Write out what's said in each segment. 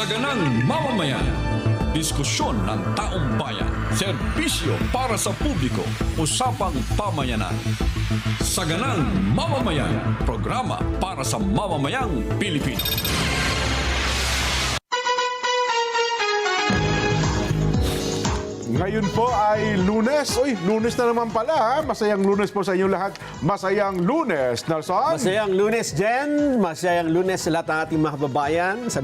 Saganang mamamayan. Diskusyon ng taong bayan. Serbisyo para sa publiko. Usapang pamayanan. Saganang mamamayan. Programa para sa mamamayang Pilipino. Ngayon po ay Lunes. Uy, Lunes na naman pala ha. Masayang Lunes po sa inyong lahat. Masayang Lunes, Nelson. Masayang Lunes, Jen. Masayang Lunes sa lahat ng ating mga kababayan. Sa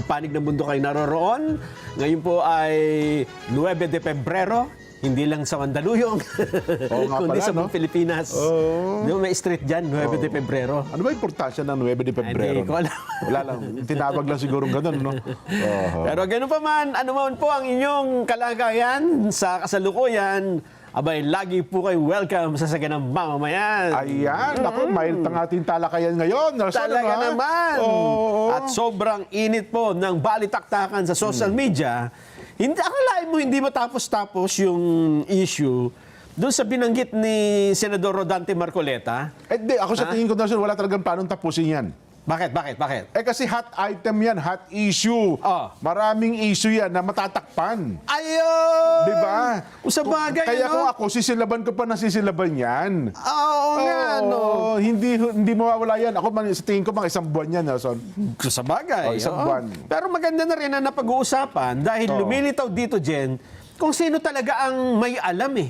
panig ng mundo kayo naroroon. Ngayon po ay 9 de Pebrero. Hindi lang sa Mandaluyong, kundi pala, sa no? Pilipinas. Di ba, may street dyan, 9 de Pebrero. Ano ba importansya ng 9 de Pebrero? Hindi ko alam. Wala lang. Tinawag lang siguro ganun, no? Pero ganun pa man, ano man po ang inyong kalagayan sa kasalukuyan, abay, lagi po kayo welcome sa Saganang Mamamayan. Ayan. Ako, mild ang ating talakayan ngayon, Nelson. Talaga ano, ha? naman. Oo. At sobrang init po ng balitaktakan sa social media. Hindi, akalain mo hindi matapos-tapos yung issue doon sa binanggit ni Senador Rodante Marcoleta. Di, ako sa tingin ko, Nelson, wala talagang planong tapusin yan. Bakit? Kasi hot item yan, hot issue. Oh. Maraming issue yan na matatakpan. Ayun! Di ba? Sa bagay, Kaya no? kung ako, sisilaban ko pa na sisilaban yan. Oo nga, no? Hindi mawawala yan. Ako, sa tingin ko, mga isang buwan yan, Nelson. Sa bagay. Isang oo. buwan. Pero maganda na rin na napag-uusapan dahil lumilitaw dito, Jen, kung sino talaga ang may alam eh.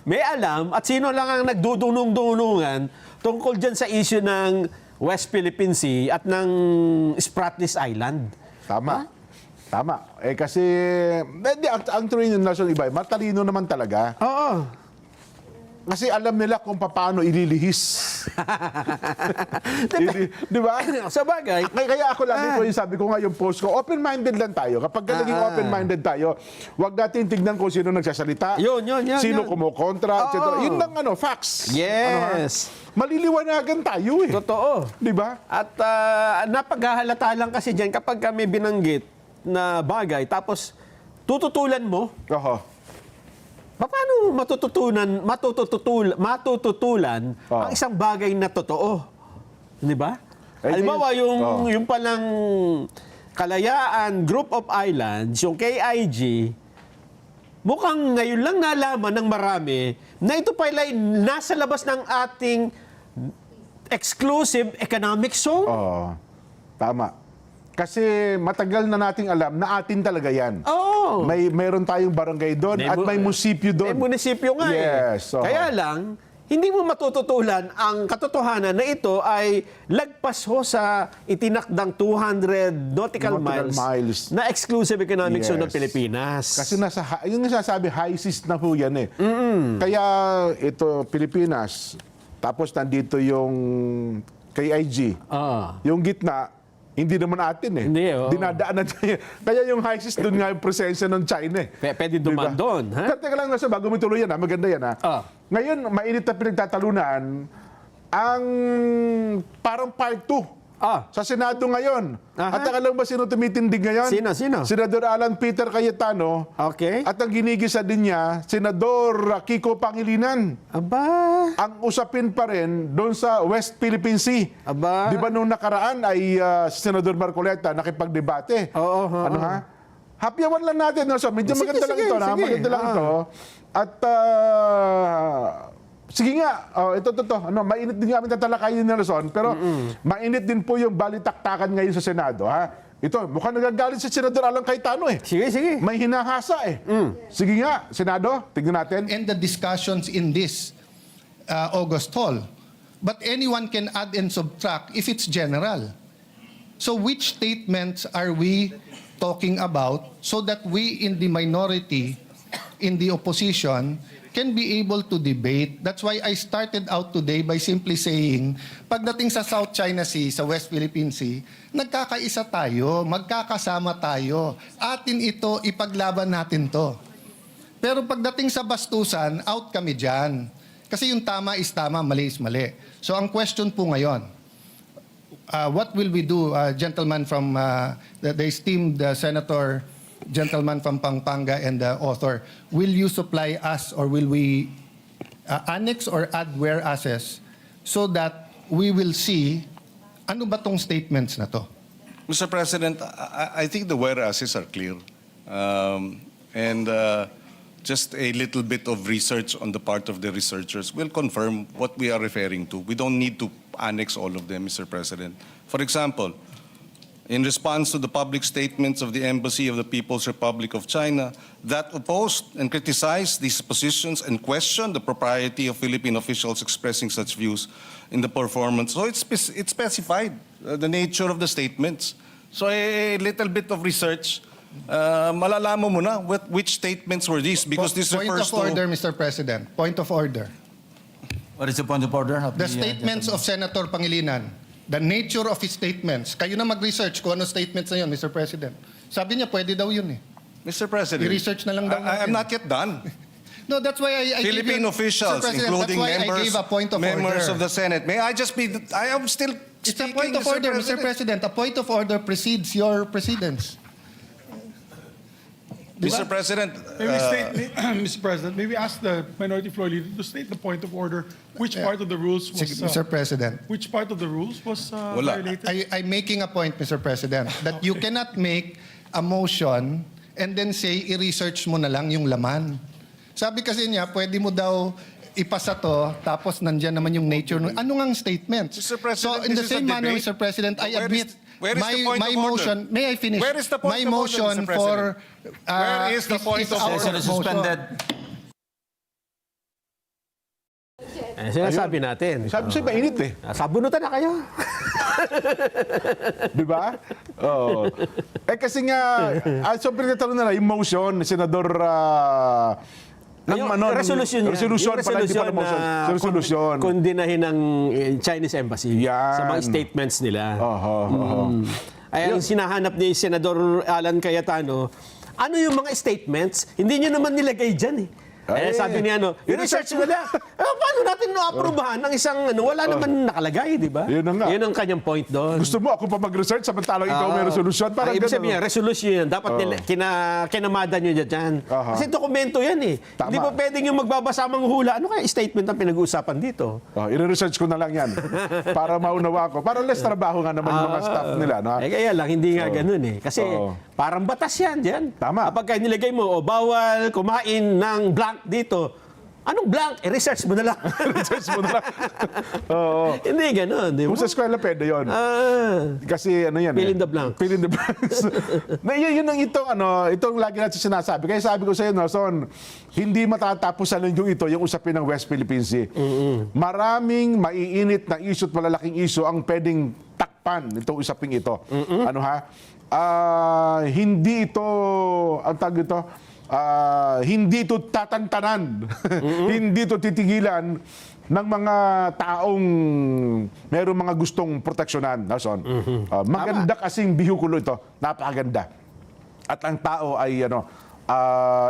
May alam at sino lang ang nagdudunong-dunungan tungkol dyan sa issue ng West Philippine Sea at ng Spratlys Island. Tama. Tama. Kasi, ang tuloy ng Nelson iba, matalino naman talaga. Oo. Kasi alam nila kung paano ililihis. Di ba? Sa bagay. Kaya ako lagi ko yung sabi ko nga yung post ko, open-minded lang tayo. Kapag naging open-minded tayo, wag natin tignan kung sino nagsasalita, Yun. sino Yun. kumukontra, etc. Yun lang facts. Yes. Maliliwanagan tayo eh. Totoo. Di ba? At napaghahalata lang kasi dyan kapag kami binanggit na bagay, tapos tututulan mo, Oho. paano matututulan Oh. ang isang bagay na totoo? Di ba? Eh, Halimbawa, oh. yung palang Kalayaan Group of Islands, yung KIG, mukhang ngayon lang nalaman ng marami na ito pala ay nasa labas ng ating exclusive economic zone. Oo. Tama. Kasi matagal na nating alam na atin talaga yan. Oo. Meron tayong barangay doon at may munisipyo doon. May munisipyo nga Yes, eh. oo. Kaya lang, hindi mo matututulan ang katotohanan na ito ay lagpas ho sa itinakdang 200 nautical miles na exclusive economic zone ng Yes. Pilipinas. Kasi yung nasasabi, high seas na po yan eh. Kaya ito, Pilipinas, tapos nandito yung KIG. Yung gitna, hindi naman atin eh. Hindi, oo. Dinadaanan tayo. Kaya yung high seas, doon nga yung presensya ng China eh. Pwede duman doon, ha? Teka lang, nasa bago mo tuloy yan ha, maganda yan ha. Ngayon, mainit na pinagtatalunan ang parang part 2 sa Senado ngayon. Aha. At alam ba sino tumitindig ngayon? Sino? Senador Alan Peter Cayetano. Okay. At ang ginigisa din niya, Senador Kiko Pangilinan. Aba. Ang usapin pa rin doon sa West Philippine Sea. Aba. Di ba nung nakaraan ay si Senador Marcoleta nakipagdebate? Oo. Ano ha? Hapyawan lang natin. No? So, medyo Sige, maganda lang sige, ito. sige. Maganda lang ito. At sige nga, ito. Mainit din kami tatalakayin ni Nelson, pero mainit din po yung balitaktakan ngayon sa Senado. Ha? Ito, mukhang nagagalit si Senador Alan Cayetano eh. Sige. May hinahasa eh. Sige nga, Senado, tignan natin. And the discussions in this August hall. But anyone can add and subtract if it's general. So which statements are we talking about so that we in the minority, in the opposition, can be able to debate? That's why I started out today by simply saying, pagdating sa South China Sea, sa West Philippine Sea, nagkakaisa tayo, magkakasama tayo. Atin ito, ipaglaban natin to. Pero pagdating sa bastusan, out kami dyan. Kasi yung tama is tama, mali is mali. So ang question po ngayon, what will we do, gentleman from the esteemed senator, gentleman from Pampanga and the author, will you supply us or will we annex or add whereases so that we will see ano ba tong statements na to? Mr. President, I think the whereases are clear. And just a little bit of research on the part of the researchers will confirm what we are referring to. We don't need to annex all of them, Mr. President. For example, in response to the public statements of the Embassy of the People's Republic of China that opposed and criticized these positions and questioned the propriety of Philippine officials expressing such views in the performance. So it's specified, the nature of the statements. So a little bit of research, malalaman mo na which statements were these, because this Point refers of order, to... Mr. President. Point of order. What is the point of order? Of The statements of Senator Pangilinan, the nature of his statements. Kayo na mag-research kung ano statements na yun, Mr. President. Sabi niya, pwede daw yun eh. Mr. President, I-research na lang daw natin. I'm not yet done. No, that's why I Philippine gave officials, Mr. President, including that's why I gave a point of members order. of the Senate. May I just be... I am still It's a speaking, point of order, Mr. President. A point of order precedes your precedence. Mr. President, Maybe Mr. President, maybe ask the minority floor leader to state the point of order. Which part of the rules was Sige, Mr. President. which part of the rules was Wala. violated? I'm making a point, Mr. President, that you cannot make a motion and then say, i-research mo na lang yung laman. Sabi kasi niya, pwede mo daw ipasa to, tapos nandyan naman yung nature. Ano ngang statement? Mr. President, so in the this is a same manner, debate. Mr. President, I Where admit, is the point my of order? motion, may I finish? Where is the point my of order, motion Mr. President? for... Where is the point of order? Session is suspended. Sinasabi natin. Sabi sa'yo, mainit eh. Sabunutan na kayo. Di ba? Oo. Eh kasi nga, so pinagtatanong na yung motion, Senador... Yung resolution niya. Resolution Yung pala, hindi pala motion. na Resolution. kondinahin ng Chinese Embassy Yan. sa mga statements nila. Ay, ang Yan. sinahanap ni Senador Alan Cayetano, ano yung mga statements? Hindi niyo naman nilagay dyan eh. Ay. Sabi niya, i-research mo na. Paano natin na-aprobahan ng isang, wala naman nakalagay, di ba? Yun na nga. Yun ang kanyang point doon. Gusto mo ako pa mag-research samantalang ikaw may resolution? Parang Ibig ganun. sabihin, resolution yan. Dapat kinamada nyo dyan. Aha. Kasi dokumento yan eh. Tama. Hindi pa pwedeng yung magbabasa mang hula. Ano kaya statement ang pinag-uusapan dito? I-research ko na lang yan para maunawa ko. Para less trabaho nga naman yung mga staff nila. No? Eh kaya lang, hindi nga ganun eh. Kasi parang batas yan dyan. Tama. Kapag nilagay mo, bawal kumain ng blank dito. Anong blank? I-research mo na lang. Research mo na lang. Oo. Hindi ganun. Di Kung ba? sa eskwela, pwede yun. Kasi ano yan Fill in the blank. Fill in the blanks. Na yun ang itong lagi natin sinasabi. Kaya sabi ko sa iyo, Son, hindi matatapusan lang yung usapin ng West Philippine Sea. Maraming maiinit na issue at malalaking issue ang pwedeng takpan itong usaping ito. Ano ha? Hindi ito, ang tawag ito, hindi ito tatantanan. Hindi ito titigilan ng mga taong mayroong mga gustong proteksyonan. Son. Maganda kasing bihikulo ito. Napakaganda. At ang tao ay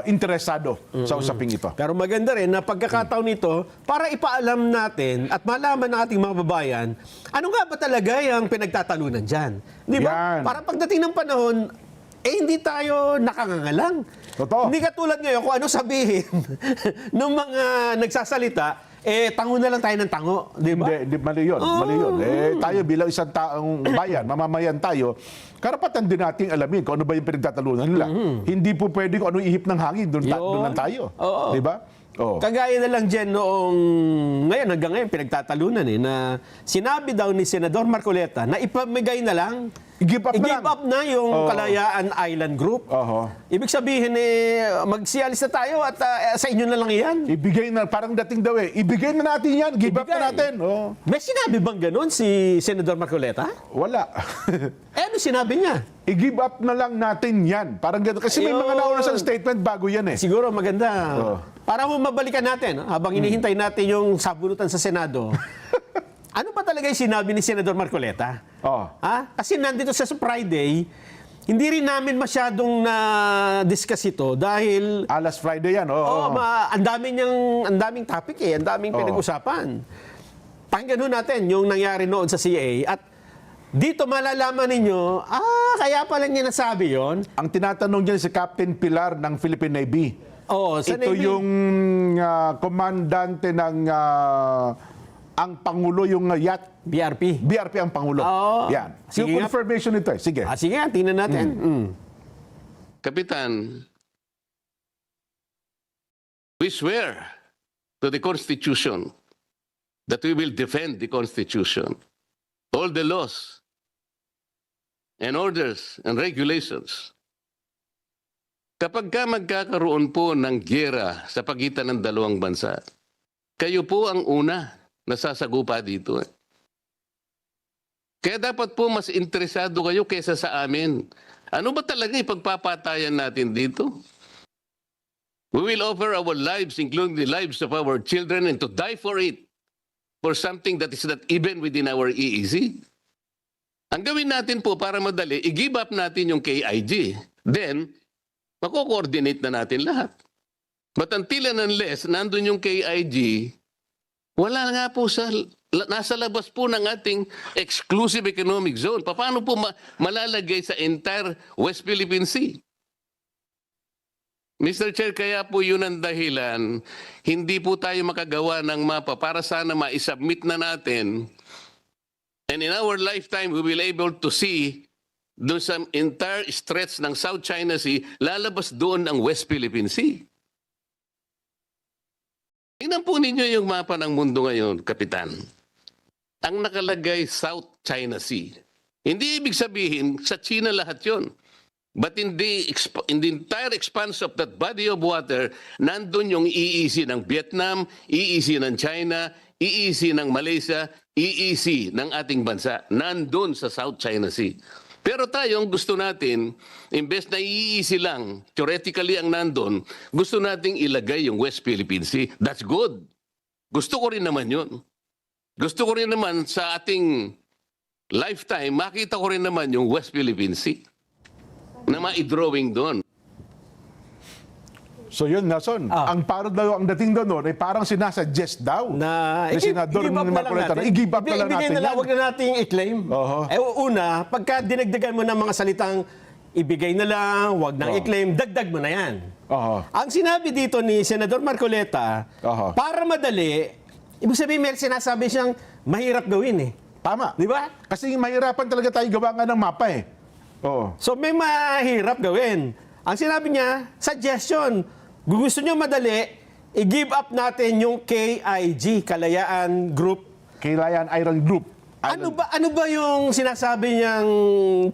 interesado sa usaping ito. Pero maganda rin na pagkakataon nito para ipaalam natin at malaman ng ating mga babayan ano nga ba talaga yung pinagtatalunan dyan. Di ba? Yan. Para pagdating ng panahon, hindi tayo nakangangalang. Totoo. Hindi katulad ngayon kung ano sabihin ng mga nagsasalita, tango na lang tayo ng tango. Di ba? Hindi, mali yun. Mali yun. Tayo bilang isang taong bayan, mamamayan tayo, karapatan din nating alamin kung ano ba yung pinagtatalunan nila. Hindi po pwede kung ano ihip ng hangin, doon lang tayo. Oo. Di ba? Oo. Kagaya na lang dyan noong, ngayon hanggang ngayon pinagtatalunan na sinabi daw ni Senador Marcoleta na ipamigay na lang, I-give up na lang. yung Kalayaan Island Group. Ibig sabihin magsialis na tayo at sa inyo na lang yan. Ibigay na, parang dating daw ibigay na natin yan, give up na natin. May sinabi bang ganun si Senador Marcoleta? Wala. Ano sinabi niya? I-give up na lang natin yan. Parang ganun. Kasi may mga nauna sa statement bago yan eh. Siguro maganda. Para mo mabalikan natin, habang inihintay natin yung sabunutan sa Senado. Ano ba talaga yung sinabi ni Senador Marcoleta? Kasi nandito sa Friday, hindi rin namin masyadong na-discuss ito dahil Last Friday yan. ang daming topic ang daming pinag-usapan. Pakinggan ho natin yung nangyari noon sa CA at dito malalaman ninyo, kaya pala niya nasabi yon. Ang tinatanong dyan si Captain Pilar ng Philippine Navy. Sa Ito Navy. yung komandante ng ang Pangulo yung yacht. BRP. BRP ang Pangulo. Oo. Yan. Sige Yung nga. confirmation nito eh. Sige. Sige nga, tingnan natin. Kapitan, we swear to the Constitution that we will defend the Constitution, all the laws and orders and regulations. Kapag ka magkakaroon po ng giyera sa pagitan ng dalawang bansa, kayo po ang una na sasagupa dito. Kaya dapat po mas interesado kayo kaysa sa amin. Ano ba talaga ipagpapatayan natin dito? We will offer our lives, including the lives of our children, and to die for it, for something that is not even within our EEZ. Ang gawin natin po para madali, i-give up natin yung KIG. Then, mako-coordinate na natin lahat. But until and unless nandun yung KIG, wala nga po nasa labas po ng ating exclusive economic zone. Paano po malalagay sa entire West Philippine Sea? Mr. Chair, kaya po yun ang dahilan, hindi po tayo makagawa ng mapa para sana ma-submit na natin. And in our lifetime, we will able to see doon sa entire stretch ng South China Sea, lalabas doon ang West Philippine Sea. Tingnan po ninyo yung mapa ng mundo ngayon, Kapitan. Ang nakalagay South China Sea. Hindi ibig sabihin sa China lahat yon. But in the entire expanse of that body of water, nandun yung EEZ ng Vietnam, EEZ ng China, EEZ ng Malaysia, EEZ ng ating bansa. Nandun sa South China Sea. Pero tayo, ang gusto natin, imbes na EEZ lang, theoretically ang nandun, gusto nating ilagay yung West Philippine Sea. That's good. Gusto ko rin naman yun. Gusto ko rin naman sa ating lifetime, makita ko rin naman yung West Philippine Sea na ma-drawing doon. So yun, Nelson. Ang parang daw, ang dating doon ay parang sinasuggest daw Na ni Senador Marcoleta na i-give up na lang Ibigay natin na lang, yan. huwag na natin i-claim. Oho. Una, pagka dinagdagan mo ng mga salitang ibigay na lang, huwag nang i-claim, dagdag mo na yan. Oho. Ang sinabi dito ni Senador Marcoleta, Oho. para madali, ibig sabihin may sinasabi siyang mahirap gawin eh. Tama. Di ba? Kasi mahirapan talaga tayo gawa nga ng mapa eh. Oo. So may mahirap gawin. Ang sinabi niya, suggestion, gusto niyo madali, i-give up natin yung KIG, Kalayaan Group. Kailayan Iron Group. Ano ba yung sinasabi niyang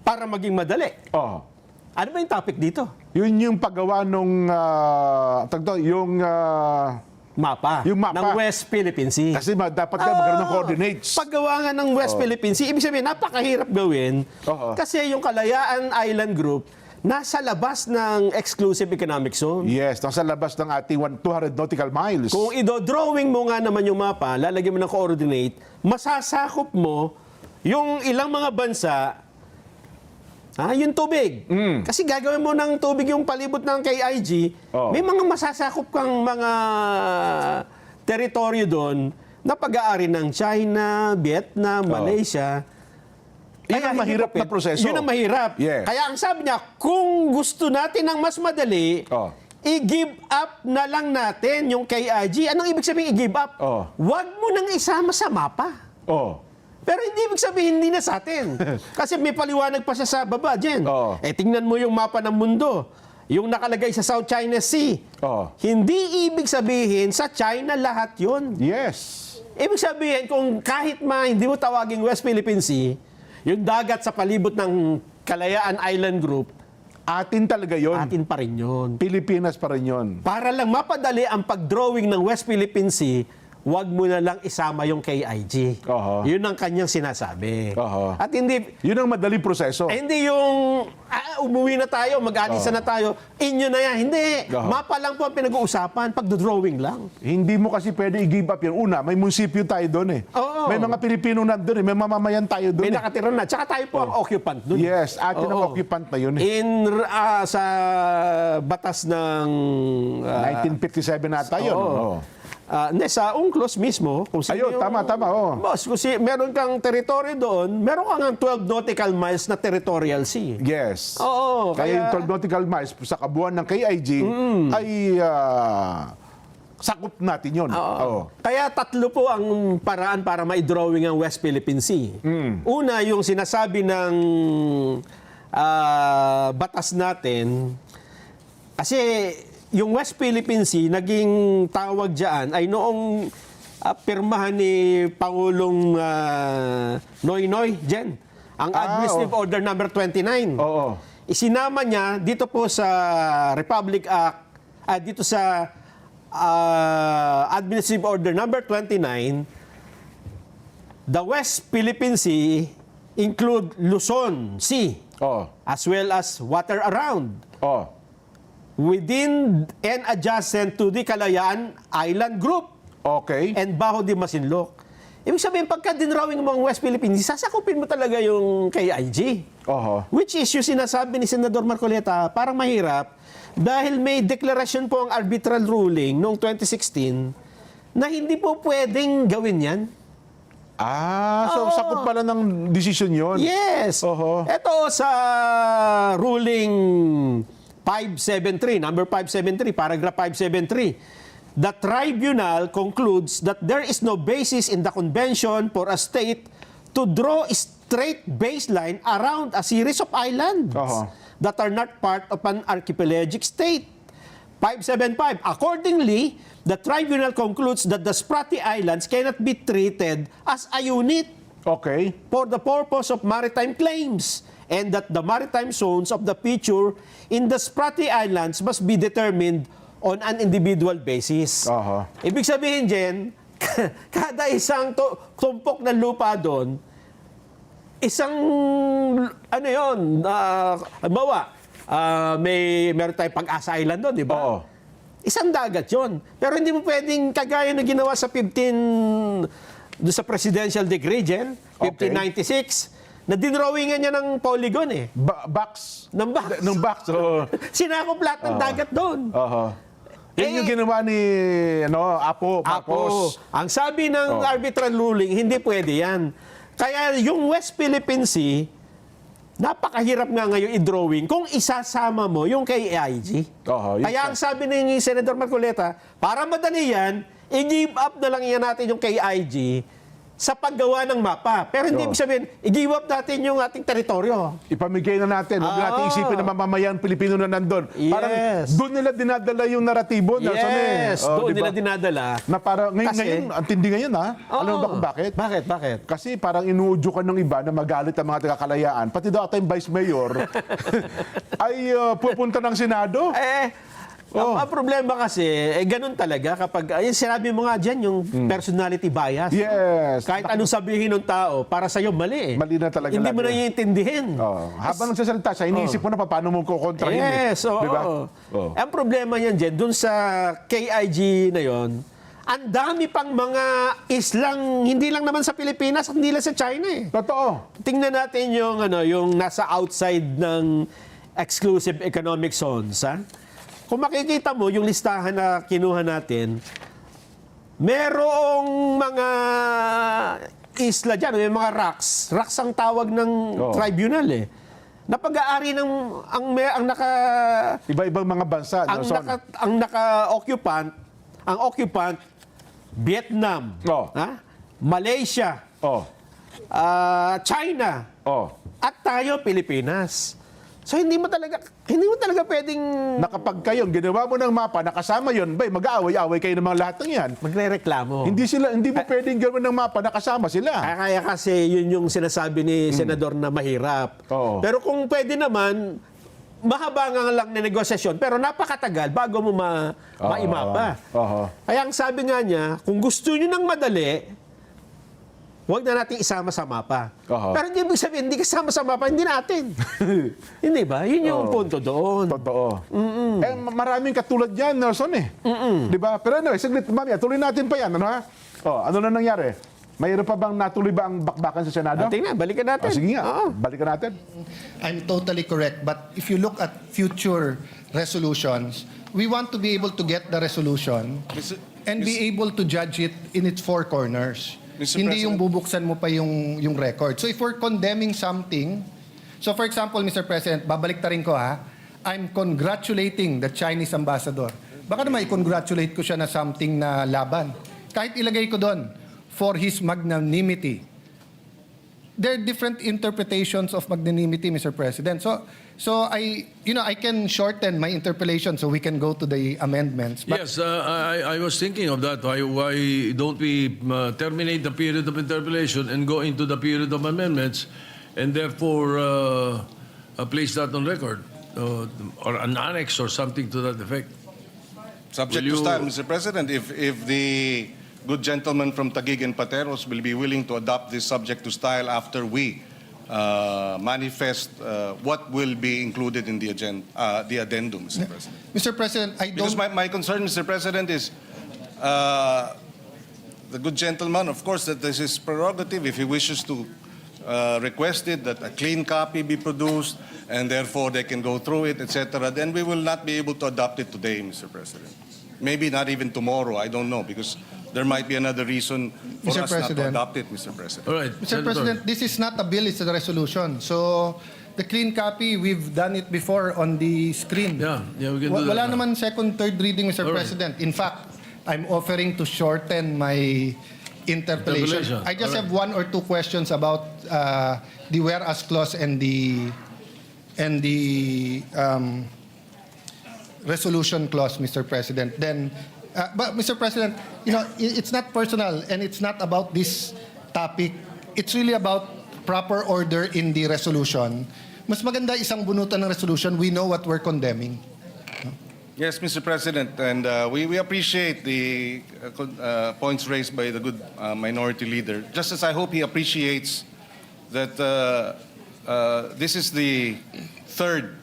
para maging madali? Oo. Ano ba yung topic dito? Yun yung paggawa nung Mapa. Yung mapa. Ng West Philippine Sea. kasi dapat ka magkaroon ng coordinates. Paggawa nga ng West Philippine Sea, ibig sabihin, napakahirap gawin. Oo. Kasi yung Kalayaan Island Group, nasa labas ng exclusive economic zone. Yes, nasa labas ng ating 200 nautical miles. Kung i-drawing mo nga naman yung mapa, lalagyan mo ng coordinate, masasakop mo yung ilang mga bansa, yung tubig. Kasi gagawin mo ng tubig yung palibot ng KIG, Oh. may mga masasakop kang mga teritoryo doon na pag-aari ng China, Vietnam, Malaysia. Yun ang hindi mahirap na pa- proseso. Yun ang mahirap. Yes. Kaya ang sabi niya, kung gusto natin ng mas madali, Oh. i-give up na lang natin yung KIG. Anong ibig sabihin i-give up? Oh. Huwag mo nang isama sa mapa. Oh. Pero hindi ibig sabihin hindi na sa atin. Kasi may paliwanag pa siya sa baba, Jen. Oo. Tingnan mo yung mapa ng mundo. Yung nakalagay sa South China Sea. Oo. Hindi ibig sabihin sa China lahat yun. Yes. Ibig sabihin, kung kahit hindi mo tawaging West Philippine Sea, yung dagat sa palibot ng Kalayaan Island Group, Atin talaga yon. atin pa rin yun. Pilipinas pa rin yon. Para lang mapadali ang pag-drawing ng West Philippine Sea, wag mo na lang isama yung KIG. Oho. Yun ang kanyang sinasabi. Oho. At hindi, Yun ang madaling proseso. hindi yung umuwi na tayo, mag-alisa na tayo, inyo na yan. Hindi. Oho. Mapa lang po ang pinag-uusapan, pag-drawing lang. Hindi mo kasi pwede i-give up yun. Una, may munisipyo tayo doon eh. Oo. May mga Pilipino nandun eh. May mamamayan tayo doon May eh. nakatira na. Tsaka tayo po ang occupant dun. Yes, atin ang Oo. occupant na yun eh. Sa batas ng... 1957 nata yun. Oo. Sa UNCLOS mismo, kung sino Ayun, tama, oo. Boss, kung meron kang territory doon, meron kang 12 nautical miles na territorial sea. Yes. Oo, Kaya yung kaya- 12 nautical miles sa kabuuan ng KIG ay sakop natin yun. Oo. Kaya tatlo po ang paraan para ma-drawing ang West Philippine Sea. Una, yung sinasabi ng batas natin, kasi yung West Philippine Sea, naging tawag dyan ay noong pirmahan ni Pangulong Noynoy, Jen, ang Administrative Order number 29. Oo. Isinama niya dito po sa Republic Act, dito sa Administrative Order number 29, the West Philippine Sea include Luzon Sea Oo. as well as water around Oo. within and adjacent to the Kalayaan Island Group Okay. and Baho de Masinloc. Ibig sabihin, pagka dinrawing mo ang West Philippine Sea, sasakupin mo talaga yung KIG. Oo. Which is yung sinasabi ni Senador Marcoleta, parang mahirap dahil may deklarasyon po ang arbitral ruling noong 2016 na hindi po pwedeng gawin yan. So sakop pala ng desisyon yun. Yes. Oho. Ito sa ruling 573, number 573, paragraph 573. The tribunal concludes that there is no basis in the convention for a state to draw a straight baseline around a series of islands Oho. that are not part of an archipelagic state. 575. Accordingly, the tribunal concludes that the Spratly Islands cannot be treated as a unit Okay. for the purpose of maritime claims and that the maritime zones of the feature in the Spratly Islands must be determined on an individual basis. Aha. Ibig sabihin, Jen, kada isang tumpok ng lupa doon, isang, ano yun, halimbawa, meron tayong Pag-asa Island doon, di ba? Oo. Isang dagat yon. Pero hindi mo pwedeng kagaya na ginawa sa 15, doon sa Presidential Decree, Jen, 1596, na dinrawingan niya ng polygon eh. Box. Ng box. Ng box. Oo. Sinakop lahat ng dagat doon. Aha. Yun yung ginawa ni Apo Marcos. Ang sabi ng arbitral ruling, hindi pwede yan. Kaya yung West Philippine Sea, napakahirap nga ngayon i-drawing kung isasama mo yung KIG. Oo, yun Kaya ang sabi ni Senador Marcoleta, para madali yan, i-give up na lang yan natin yung KIG sa paggawa ng mapa. Pero hindi ibig sabihin, i-give up natin yung ating teritoryo. Ipamigay na natin. Huwag natin isipin na mamamayan Pilipino na nandun. Parang Yes. doon nila dinadala yung naratibo. Nelson, Yes, doon diba? nila dinadala. Na parang, ngayon, Kasi- ang tindi ngayon ha. Alam mo ba kung bakit? Bakit? Kasi parang inuudyo ka ng iba na magalit ang mga taga-Kalayaan. Pati daw tayong Vice Mayor ay pupunta ng Senado. Ang problema kasi, ganun talaga kapag, yung sinabi mo nga dyan, yung personality bias. Yes. Kahit anong sabihin ng tao, para sa'yo mali eh. Mali na talaga Hindi mo na lagi. iintindihin. Habang nagsasalita siya, iniisip mo na paano mo kukontrahin. Yes, oo. Diba? Ang problema niyan dyan, dun sa KIG na yon, ang dami pang mga islang, hindi lang naman sa Pilipinas, hindi lang sa China eh. Totoo. Tingnan natin yung nasa outside ng exclusive economic zones, ha? Kung makikita mo yung listahan na kinuha natin, merong mga isla dyan, may mga rocks. Rocks ang tawag ng tribunal eh. Na pag-aari ng ang naka Iba-ibang mga bansa. Nelson. ang occupant Vietnam, ha? Malaysia, China, at tayo Pilipinas. So hindi mo talaga pwedeng Nakapag kayo, ginawa mo ng mapa, nakasama yun, mag-aaway-aaway kayo ng mga lahat ng yan. magrereklamo. Hindi mo pwedeng gawin ng mapa, nakasama sila. Kaya kasi yun yung sinasabi ni Senador na mahirap. Oo. Pero kung pwede naman, mahaba nga lang na negosasyon, pero napakatagal bago mo maimapa. Kaya ang sabi nga niya, kung gusto nyo ng madali, huwag na natin isama sa mapa. Pero hindi ibig sabihin, hindi kasama sa mapa, hindi natin. Hindi ba? Yun yung punto doon. Totoo. Maraming katulad yan, Nelson eh. Di ba? Pero anyway, saglit, mamaya, tuloy natin pa yan. Ano ha? Ano na nangyari? Mayroon pa bang natuloy ba ang bakbakan sa Senado? Tingnan, balikan natin. Sige nga, Oo. balikan natin. I'm totally correct. But if you look at future resolutions, we want to be able to get the resolution and be able to judge it in its four corners. Mr. Hindi yung President. bubuksan mo pa yung record. So if we're condemning something, so for example, Mr. President, babalik ta rin ko ha, I'm congratulating the Chinese ambassador baka naman i-congratulate ko siya na something na laban. Kahit ilagay ko doon, for his magnanimity. There are different interpretations of magnanimity, Mr. President. So I can shorten my interpolation so we can go to the amendments. But Yes, I was thinking of that. Why don't we terminate the period of interpellation and go into the period of amendments and therefore place that on record or an annex or something to that effect? Subject Will to you- style, Mr. President, if the good gentleman from Taguig and Pateros will be willing to adopt this subject to style after we manifest what will be included in the agenda, the addendum, Mr. President. Mr. President, I Because don't... my concern, Mr. President, is the good gentleman, of course, that this is prerogative. If he wishes to request it, that a clean copy be produced, and therefore they can go through it, etc., then we will not be able to adopt it today, Mr. President. Maybe not even tomorrow, I don't know, because there might be another reason for Mr. us not to President. adopt it, Mr. President. All right, Mr. Senator. President, this is not a bill, it's a resolution. So, the clean copy, we've done it before on the screen. Yeah, we can do that. Wala naman second, third reading, Mr. All right. President. In fact, I'm offering to shorten my interpellation. Interpellation. I just All right. have one or two questions about the whereas clause and the resolution clause, Mr. President. Then, but Mr. President, it's not personal and it's not about this topic. It's really about proper order in the resolution. Mas maganda isang bunutan ng resolution. We know what we're condemning. Yes, Mr. President, and we appreciate the points raised by the good minority leader, just as I hope he appreciates that this is the third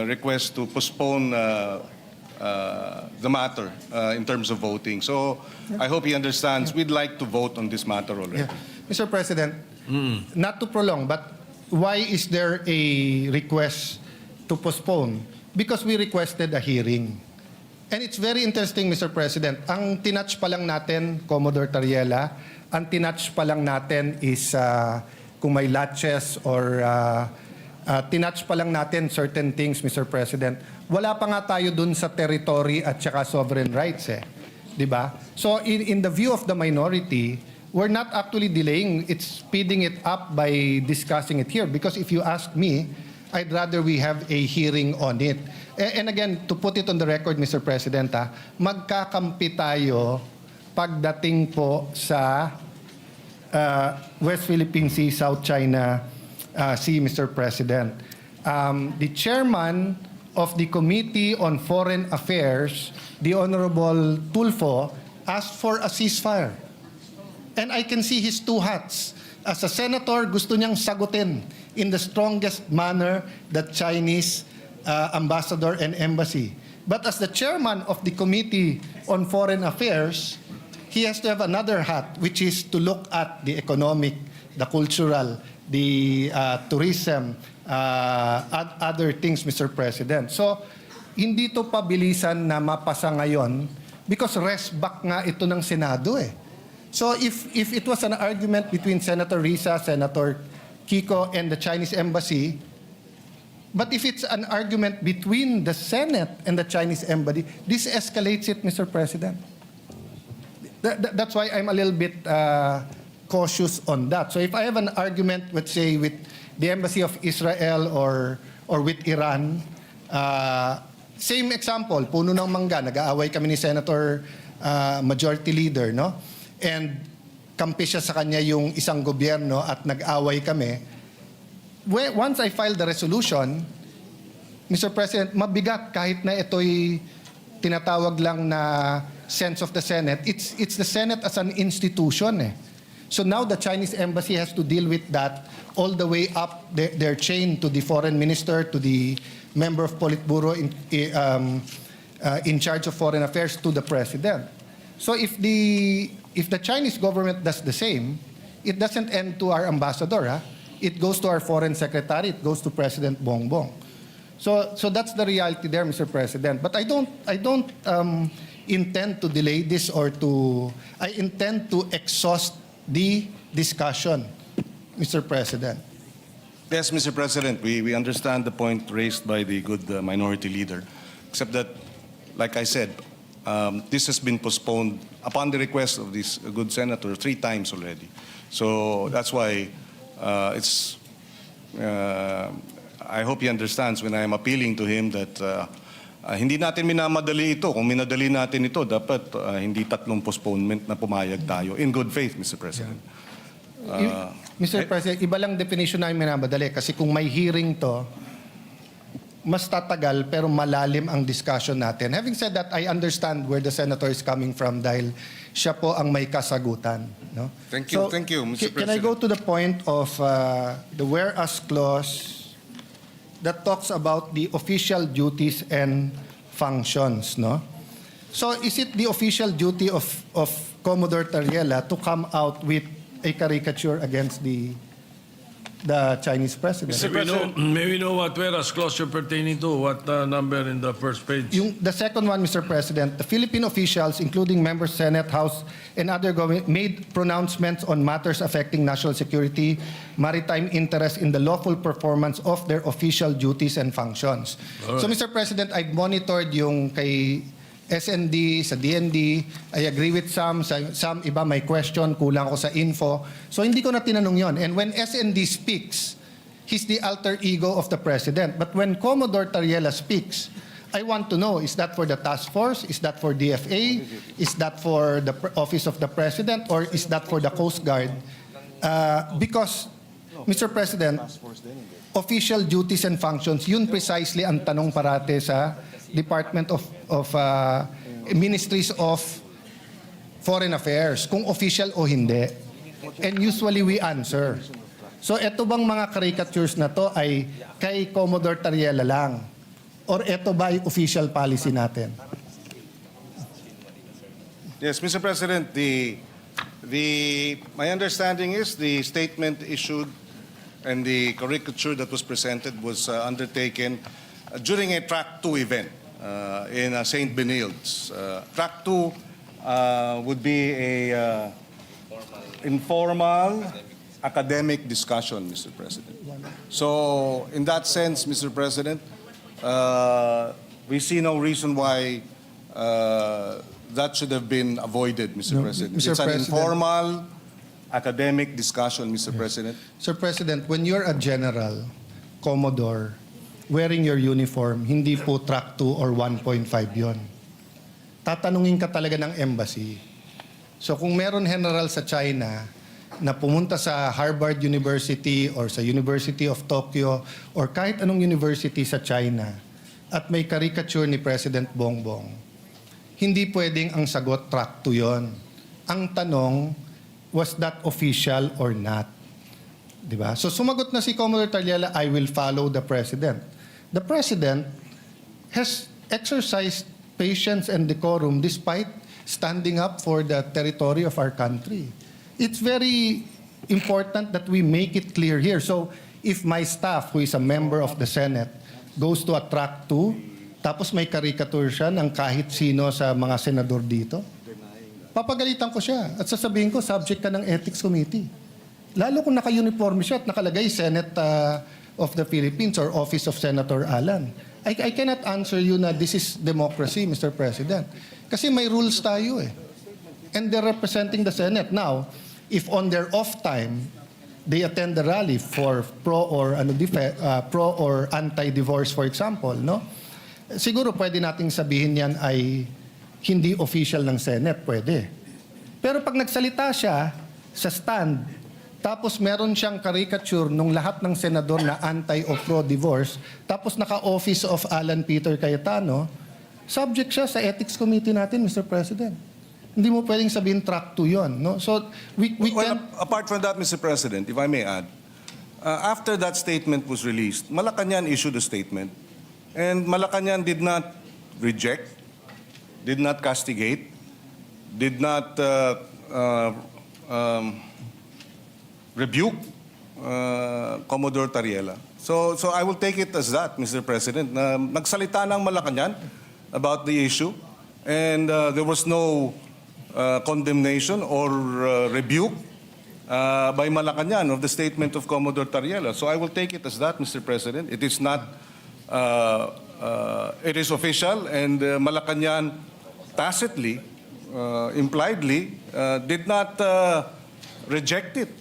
request to postpone the matter in terms of voting. So I hope he understands we'd like to vote on this matter already. Yeah. Mr. President, not to prolong, but why is there a request to postpone? Because we requested a hearing. And it's very interesting, Mr. President. Ang tinatch pa lang natin, Commodore Tariela, ang tinatch pa lang natin is kung may latches or tinatch pa lang natin certain things, Mr. President. Wala pa nga tayo dun sa territory at saka sovereign rights eh. Di ba? So in the view of the minority, we're not actually delaying, it's speeding it up by discussing it here. Because if you ask me, I'd rather we have a hearing on it. And again, to put it on the record, Mr. President, magkakampi tayo pagdating po sa West Philippine Sea, South China Sea, Mr. President. The chairman of the Committee on Foreign Affairs, the Honorable Tulfo, asked for a ceasefire. And I can see his two hats. As a senator, gusto niyang sagutin in the strongest manner the Chinese ambassador and embassy. But as the chairman of the Committee on Foreign Affairs, he has to have another hat, which is to look at the economic, the cultural, the tourism, other things, Mr. President. So, hindi to pabilisan na mapasa ngayon because rest back nga ito ng Senado eh. So if it was an argument between Senator Risa, Senator Kiko, and the Chinese embassy, but if it's an argument between the Senate and the Chinese embassy, this escalates it, Mr. President. That's why I'm a little bit cautious on that. So if I have an argument, let's say, with the embassy of Israel or with Iran, same example, puno ng mangga, nag-aaway kami ni Senator Majority Leader, no? And kampi siya sa kanya yung isang gobyerno at nag-away kami. Once I file the resolution, Mr. President, mabigat kahit na ito'y tinatawag lang na sense of the Senate. It's the Senate as an institution eh. So now the Chinese embassy has to deal with that all the way up their chain to the foreign minister, to the member of Politburo in charge of foreign affairs, to the president. So if the Chinese government does the same, it doesn't end to our ambassador. It goes to our foreign secretary. It goes to President Bongbong. So that's the reality there, Mr. President. But I don't intend to delay this or I intend to exhaust the discussion, Mr. President. Yes, Mr. President, we understand the point raised by the good minority leader, except that, like I said, this has been postponed upon the request of this good senator 3 times already. So that's why I hope he understands when I am appealing to him that hindi natin minamadali ito. Kung minadali natin ito, dapat hindi 3 postponement na pumayag tayo. In good faith, Mr. President. Mr. President, iba lang definition namin minamadali. Kasi kung may hearing to, mas tatagal pero malalim ang discussion natin. Having said that, I understand where the senator is coming from dahil siya po ang may kasagutan. No? Thank you, Mr. President. Can I go to the point of the whereas clause that talks about the official duties and functions, no? So is it the official duty of Commodore Tariela to come out with a caricature against the Chinese president? May we know what whereas clause you're pertaining to? What number in the first page? The second one, Mr. President, the Philippine officials, including members, Senate, House, and other government, made pronouncements on matters affecting national security, maritime interest in the lawful performance of their official duties and functions. So, Mr. President, I've monitored yung kay SND, sa DND. I agree with some iba may question, kulang ako sa info. So hindi ko na tinanong yon. And when SND speaks, he's the alter ego of the President. But when Commodore Tariela speaks, I want to know, is that for the task force? Is that for DFA? Is that for the Office of the President? Or is that for the Coast Guard? Because, Mr. President, official duties and functions, yun precisely ang tanong parate sa Department of Ministries of Foreign Affairs, kung official o hindi. And usually we answer. So eto bang mga caricatures na to ay kay Commodore Tariela lang? Or eto ba ay official policy natin? Yes, Mr. President, my understanding is the statement issued and the caricature that was presented was undertaken during a Track 2 event in St. Benilde's. Track 2 would be a informal academic discussion, Mr. President. So, in that sense, Mr. President, we see no reason why that should have been avoided, Mr. No, President. Mr. It's an President. informal academic discussion, Mr. President. Sir President, when you're a general, Commodore, wearing your uniform, hindi po track 2 or 1.5 yon. Tatanungin ka talaga ng embassy. So kung meron general sa China na pumunta sa Harvard University or sa University of Tokyo or kahit anong university sa China at may caricature ni President Bongbong, hindi pwedeng ang sagot track 2 yon. Ang tanong, was that official or not? Diba? So sumagot na si Commodore Tariela, I will follow the President. The President has exercised patience and decorum despite standing up for the territory of our country. It's very important that we make it clear here. So if my staff, who is a member of the Senate, goes to a Track 2, tapos may caricature siya ng kahit sino sa mga senador dito, papagalitan ko siya at sasabihin ko, subject ka ng Ethics Committee. Lalo kung naka-uniform siya at nakalagay Senate of the Philippines or Office of Senator Alan. I cannot answer you na this is democracy, Mr. President. Kasi may rules tayo eh. And they're representing the Senate. Now, if on their off time, they attend the rally for pro or anti-divorce, for example, no? Siguro pwede nating sabihin yan ay hindi official ng Senate, pwede. Pero pag nagsalita siya sa stand, tapos meron siyang caricature nung lahat ng senador na anti o pro-divorce, tapos naka-office of Alan Peter Cayetano, subject siya sa Ethics Committee natin, Mr. President. Hindi mo pwedeng sabihin track 2 yun. No? So, we Well, can... apart from that, Mr. President, if I may add, after that statement was released, Malacanang issued a statement, and Malacanang did not reject, did not castigate, did not rebuke Commodore Tariela. So I will take it as that, Mr. President, na nagsalita ng Malacanang about the issue, and there was no condemnation or rebuke by Malacanang of the statement of Commodore Tariela. So I will take it as that, Mr. President. It is not, it is official, and Malacanang tacitly, impliedly, did not reject it,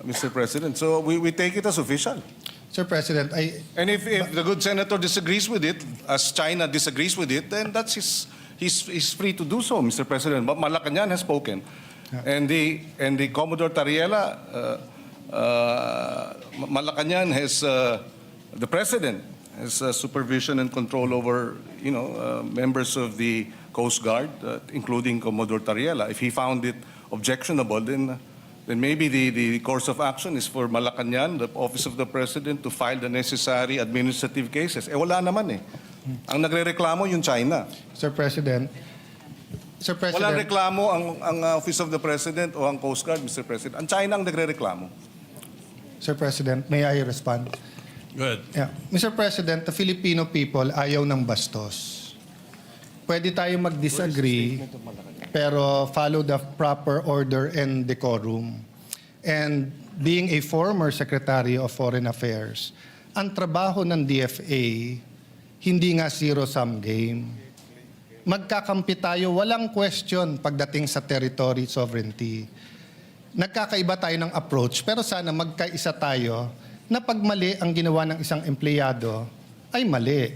Mr. President. So we take it as official. Sir President, And if the good senator disagrees with it, as China disagrees with it, then that's he's free to do so, Mr. President. But Malacanang has spoken, and the Commodore Tariela, Malacanang has the president has supervision and control over members of the Coast Guard, including Commodore Tariela. If he found it objectionable, then maybe the course of action is for Malacanang, the Office of the President, to file the necessary administrative cases. Wala naman eh. Ang nagrereklamo yung China. Sir President, Walang reklamo ang Office of the President o ang Coast Guard, Mr. President. Ang China ang nagrereklamo. Sir President, may I respond? Go ahead. Yeah. Mr. President, the Filipino people ayaw ng bastos. Pwede tayo mag-disagree, pero follow the proper order and decorum. And being a former Secretary of Foreign Affairs, ang trabaho ng DFA, hindi nga zero-sum game. Magkakampi tayo, walang question pagdating sa territory sovereignty. Nagkakaiba tayo ng approach, pero sana magkaisa tayo na pag mali ang ginawa ng isang empleyado, ay mali.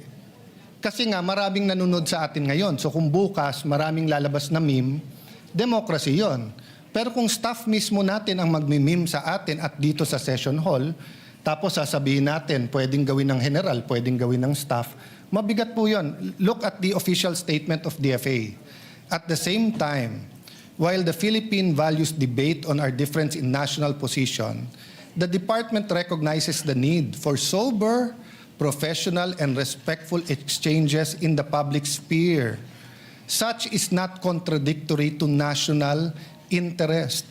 Kasi nga maraming nanonood sa atin ngayon. So kung bukas maraming lalabas na meme, democracy yon. Pero kung staff mismo natin ang magmi-meme sa atin at dito sa session hall, tapos sasabihin natin, pwedeng gawin ng general, pwedeng gawin ng staff, mabigat po yon. Look at the official statement of DFA. At the same time, while the Philippine values debate on our difference in national position, the department recognizes the need for sober, professional, and respectful exchanges in the public sphere. Such is not contradictory to national interest.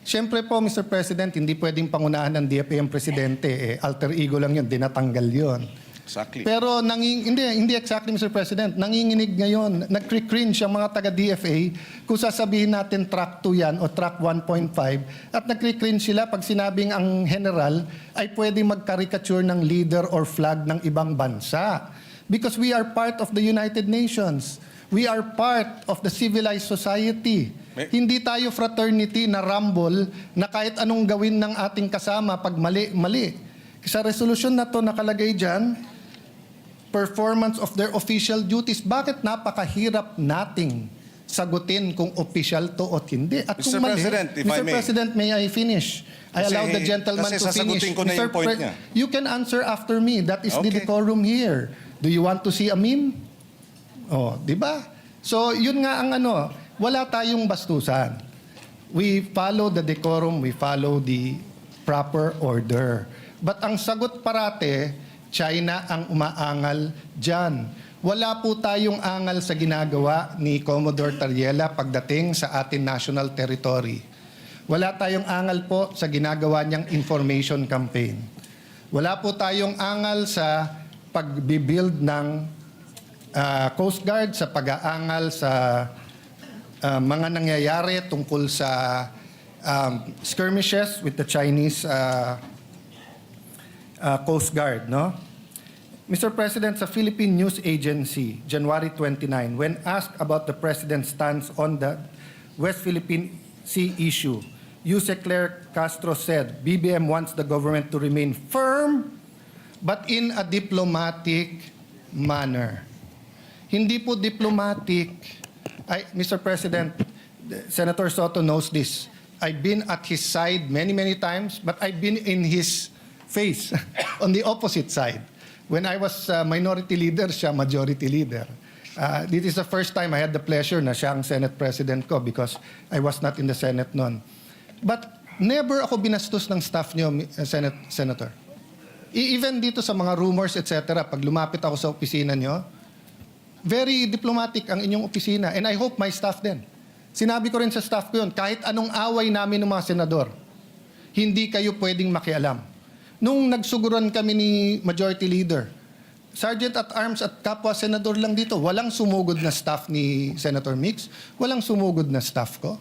Siyempre po, Mr. President, hindi pwedeng pangunahan ng DFA ang presidente. Alter ego lang yun, dinatanggal yun. Exactly. Pero hindi exactly, Mr. President. Nanginginig ngayon, nag-cringe ang mga taga-DFA kung sasabihin natin track 2 yan o track 1.5 at nag-cringe sila pag sinabing ang general ay pwedeng mag-caricature ng leader or flag ng ibang bansa. Because we are part of the United Nations. We are part of the civilized society. Hindi tayo fraternity na rumble na kahit anong gawin ng ating kasama pag mali. Sa resolution na to nakalagay dyan, performance of their official duties. Bakit napakahirap nating sagutin kung official to o hindi? At Mr. kung mali, President, if I Mr. may. President, may I finish? I allow the gentleman kasi to finish. sasagutin ko na yung point niya. You can answer after me. That is the Okay. decorum here. Do you want to see a meme? Oh, di ba? So, yun nga ang wala tayong bastusan. We follow the decorum, we follow the proper order. But ang sagot parate, China ang umaangal dyan. Wala po tayong angal sa ginagawa ni Commodore Tariela pagdating sa ating national territory. Wala tayong angal po sa ginagawa niyang information campaign. Wala po tayong angal sa pag-build ng Coast Guard, sa pag-aangal sa mga nangyayari tungkol sa skirmishes with the Chinese Coast Guard, no? Mr. President, sa Philippine News Agency, January 29, when asked about the President's stance on the West Philippine Sea issue, Yuse Claire Castro said, BBM wants the government to remain firm but in a diplomatic manner. Hindi po diplomatic. Mr. President, Senator Soto knows this. I've been at his side many, many times, but I've been in his face on the opposite side. When I was minority leader, siya majority leader. This is the first time I had the pleasure na siya ang Senate President ko because I was not in the Senate noon. But never ako binastos ng staff niyo, Senator. Even dito sa mga rumors, etc., pag lumapit ako sa opisina niyo, very diplomatic ang inyong opisina. And I hope my staff din. Sinabi ko rin sa staff ko yun, kahit anong away namin ng mga senador, hindi kayo pwedeng makialam. Nung nagsuguran kami ni Majority Leader, Sergeant at Arms at kapwa senador lang dito, walang sumugod na staff ni Senator Mix, walang sumugod na staff ko.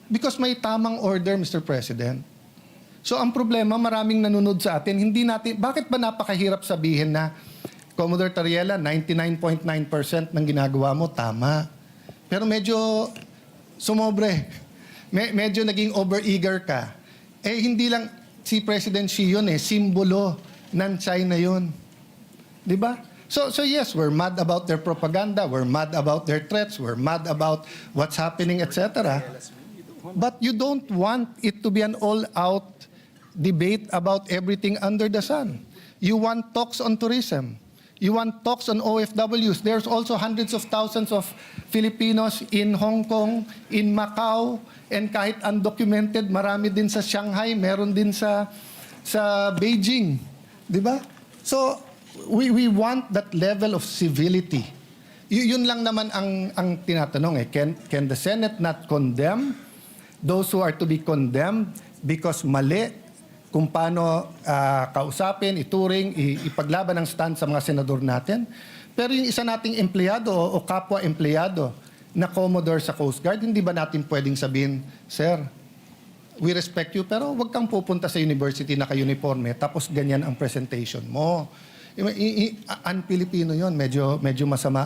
Because may tamang order, Mr. President. So ang problema, maraming nanonood sa atin, hindi natin, bakit ba napakahirap sabihin na Commodore Tariela, 99.9% ng ginagawa mo, tama. Pero medyo sumobre. Medyo naging over-eager ka. Eh, hindi lang si President Xi yun simbolo ng China yun. Di ba? So yes, we're mad about their propaganda, we're mad about their threats, we're mad about what's happening, etc. But you don't want it to be an all-out debate about everything under the sun. You want talks on tourism. You want talks on OFWs. There's also hundreds of thousands of Filipinos in Hong Kong, in Macau, and kahit undocumented, marami din sa Shanghai, meron din sa Beijing. Di ba? So, we want that level of civility. Yun lang naman ang tinatanong. Can the Senate not condemn those who are to be condemned because mali kung paano kausapin, ituring, ipaglaban ang stand sa mga senador natin? Pero yung isa nating empleyado o kapwa-empleyado na Commodore sa Coast Guard, hindi ba natin pwedeng sabihin, Sir, we respect you, pero wag kang pupunta sa university na ka-uniforme tapos ganyan ang presentation mo. Un-Filipino yun. Medyo masama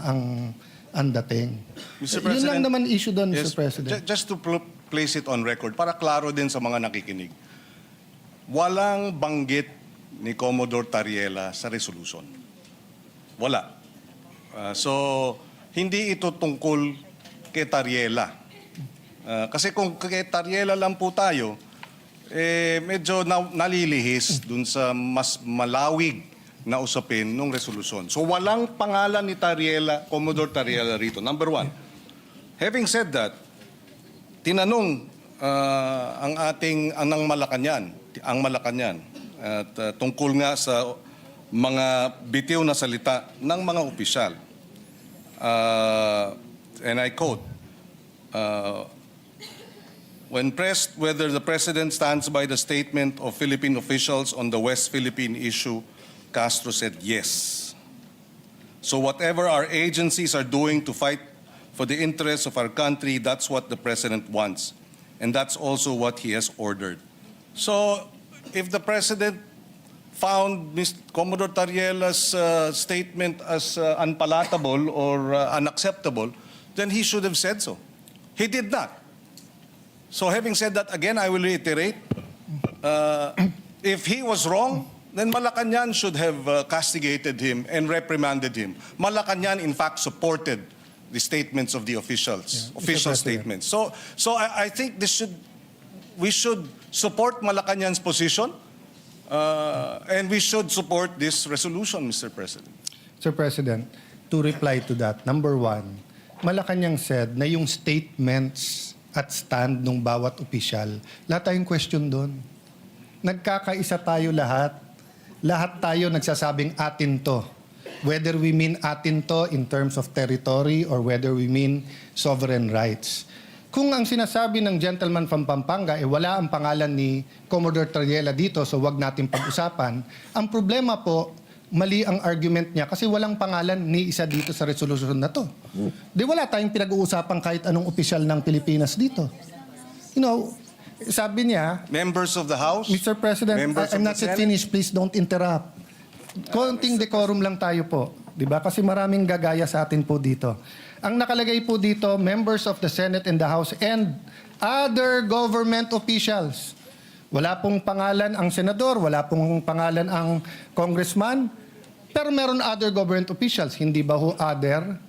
ang dating. Mr. Yun President, lang naman issue doon, yes, Mr. President. Just to place it on record, para klaro din sa mga nakikinig, walang banggit ni Commodore Tariela sa resolution. Wala. So, hindi ito tungkol kay Tariela. Kasi kung kay Tariela lang po tayo, medyo nalilihis dun sa mas malawig na usapin ng resolusyon. So walang pangalan ni Tariela, Commodore Tariela rito. Number one. Having said that, tinanong ang Malacanang at tungkol nga sa mga bitiw na salita ng mga opisyal. And I quote, when pressed whether the President stands by the statement of Philippine officials on the West Philippine issue, Castro said yes. So whatever our agencies are doing to fight for the interests of our country, that's what the President wants. And that's also what he has ordered. So if the President found Commodore Tariela's statement as unpalatable or unacceptable, then he should have said so. He did not. So having said that, again, I will reiterate, if he was wrong, then Malacanang should have castigated him and reprimanded him. Malacanang, in fact, supported the statements of the officials, official statements. So I think we should support Malacanang's position, and we should support this resolution, Mr. President. Sir President, to reply to that, number one, Malacanang said na yung statements at stand ng bawat opisyal, lahat tayong question doon. Nagkakaisa tayo lahat. Lahat tayo nagsasabing atin to. Whether we mean atin to in terms of territory or whether we mean sovereign rights. Kung ang sinasabi ng gentleman from Pampanga, wala ang pangalan ni Commodore Tariela dito, so wag natin pag-usapan, ang problema po, mali ang argument niya kasi walang pangalan ni isa dito sa resolution na to. Di wala tayong pinag-uusapan kahit anong opisyal ng Pilipinas dito. You know, sabi niya, Members of the House, Mr. President, I'm not yet finished. Please don't interrupt. Konting decorum lang tayo po. Diba? Kasi maraming gagaya sa atin po dito. Ang nakalagay po dito, members of the Senate and the House and other government officials. Wala pong pangalan ang senador, wala pong pangalan ang congressman, pero meron other government officials. Hindi ba ho other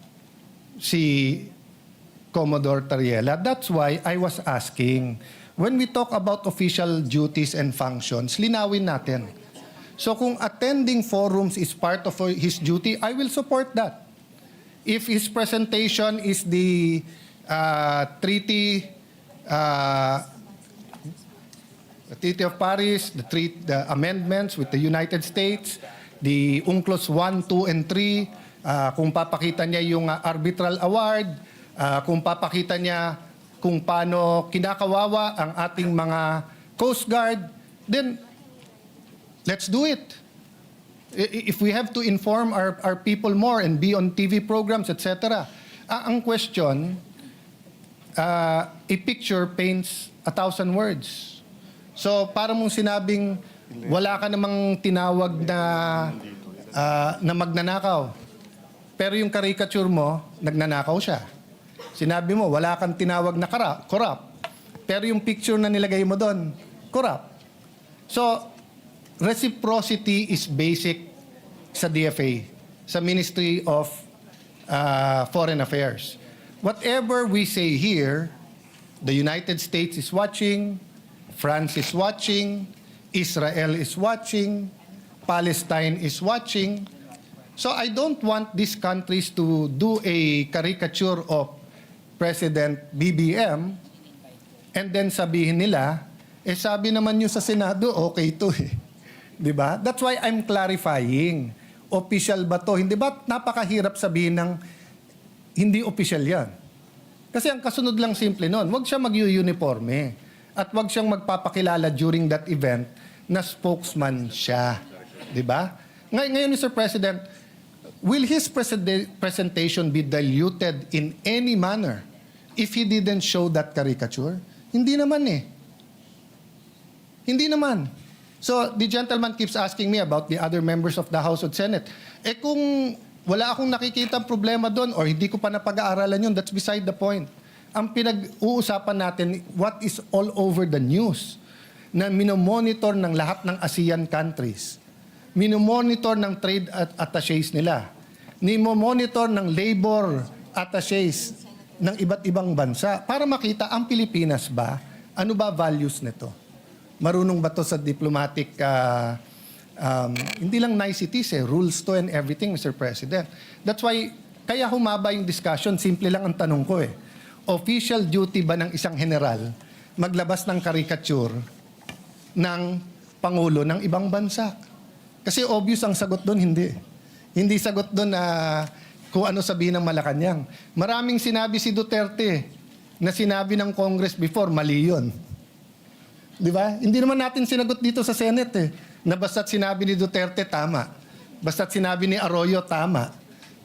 si Commodore Tariela? That's why I was asking, when we talk about official duties and functions, linawin natin. So kung attending forums is part of his duty, I will support that. If his presentation is the Treaty of Paris, the amendments with the United States, the UNCLOS 1, 2, and 3, kung papakita niya yung arbitral award, kung papakita niya kung paano kinakawawa ang ating mga Coast Guard, then let's do it. If we have to inform our people more and be on TV programs, etc. Ang question, a picture paints 1,000 words. So, para mong sinabing wala ka namang tinawag na magnanakaw. Pero yung caricature mo, nagnanakaw siya. Sinabi mo, wala kang tinawag na corrupt. Pero yung picture na nilagay mo doon, corrupt. So, reciprocity is basic sa DFA, sa Ministry of Foreign Affairs. Whatever we say here, the United States is watching, France is watching, Israel is watching, Palestine is watching. So I don't want these countries to do a caricature of President BBM and then sabihin nila, sabi naman nyo sa Senado, okay to eh. Di ba? That's why I'm clarifying. Official ba to? Hindi ba napakahirap sabihin ng hindi official yan? Kasi ang kasunod lang simple nun, huwag siya mag-uniforme at huwag siyang magpapakilala during that event na spokesman siya. Di ba? Ngayon, Mr. President, will his presentation be diluted in any manner if he didn't show that caricature? Hindi naman eh. Hindi naman. So, the gentleman keeps asking me about the other members of the House of Senate. Kung wala akong nakikita problema doon or hindi ko pa napag-aaralan yun, that's beside the point. Ang pinag-uusapan natin, what is all over the news, na minomonitor ng lahat ng ASEAN countries, minomonitor ng trade attaches nila, minomonitor ng labor attaches ng iba't ibang bansa para makita ang Pilipinas ba, ano ba values nito? Marunong ba to sa diplomatic, hindi lang niceties rules to and everything, Mr. President. That's why, kaya humaba yung discussion, simple lang ang tanong ko Official duty ba ng isang general maglabas ng caricature ng Pangulo ng ibang bansa? Kasi obvious ang sagot doon, hindi. Hindi sagot doon na kung ano sabihin ng Malacanang. Maraming sinabi si Duterte na sinabi ng Congress before, mali yun. Di ba? Hindi naman natin sinagot dito sa Senate na basta't sinabi ni Duterte, tama. Basta't sinabi ni Arroyo, tama.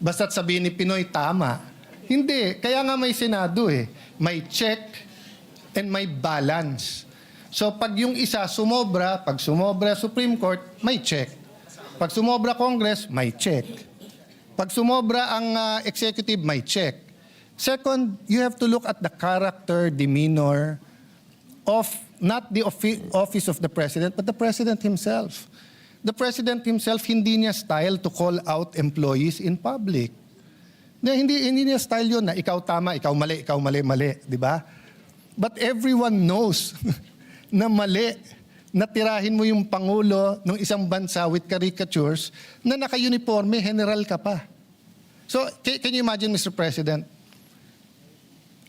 Basta't sabihin ni Pinoy, tama. Hindi. Kaya nga may Senado May check and may balance. So pag yung isa sumobra, pag sumobra Supreme Court, may check. Pag sumobra Congress, may check. Pag sumobra ang executive, may check. Second, you have to look at the character, demeanor of not the office of the President, but the President himself. The President himself, hindi niya style to call out employees in public. Hindi niya style yun na ikaw tama, ikaw mali, di ba? But everyone knows na mali na tirahin mo yung Pangulo ng isang bansa with caricatures na naka-uniforme, general ka pa. So, can you imagine, Mr. President?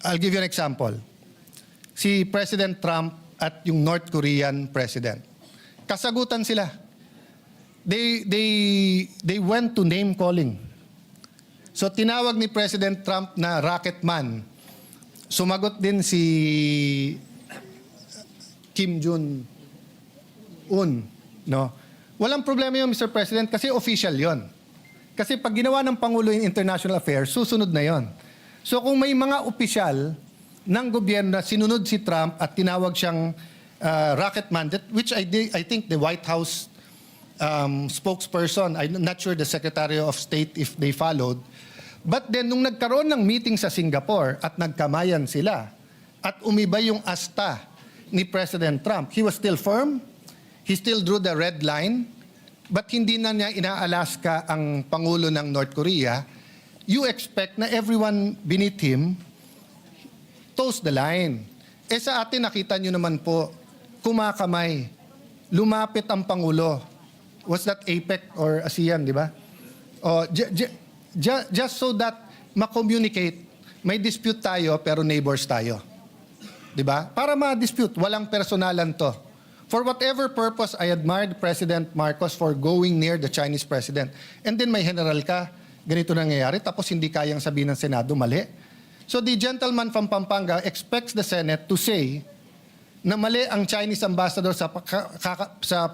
I'll give you an example. Si President Trump at yung North Korean president. Kasagutan sila. They went to name calling. So tinawag ni President Trump na rocket man. Sumagot din si Kim Jong-un, no? Walang problema yun, Mr. President, kasi official yon. Kasi pag ginawa ng Pangulo in international affairs, susunod na yon. So kung may mga opisyal ng gobyerno na sinunod si Trump at tinawag siyang rocket man, which I think the White House spokesperson, I'm not sure the Secretary of State if they followed, but then nung nagkaroon ng meeting sa Singapore at nagkamayan sila at umiba yung asta ni President Trump, he was still firm, he still drew the red line, but hindi na niya ina-Alaska ang Pangulo ng North Korea. You expect na everyone beneath him toes the line. Sa atin, nakita nyo naman po, kumakamay. Lumapit ang Pangulo. What's that, APEC or ASEAN, di ba? Just so that ma-communicate, may dispute tayo pero neighbors tayo. Di ba? Para ma-dispute, walang personalan to. For whatever purpose, I admired President Marcos for going near the Chinese president. And then may general ka, ganito nangyayari, tapos hindi kayang sabihin ng Senado, mali. So the gentleman from Pampanga expects the Senate to say na mali ang Chinese ambassador sa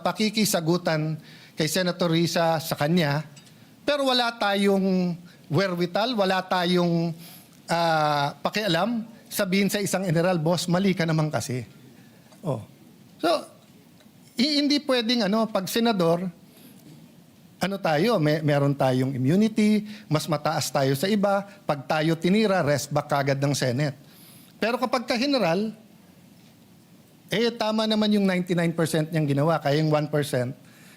pakikisagutan kay Senator Risa sa kanya, pero wala tayong wherewithal, wala tayong pakialam, sabihin sa isang general, boss, mali ka naman kasi. So, hindi pwedeng pag senador, Ano tayo? Meron tayong immunity, mas mataas tayo sa iba. Pag tayo tinira, rest back kagad ng Senate. Pero kapag ka-general, tama naman yung 99% niyang ginawa. Kaya yung 1%,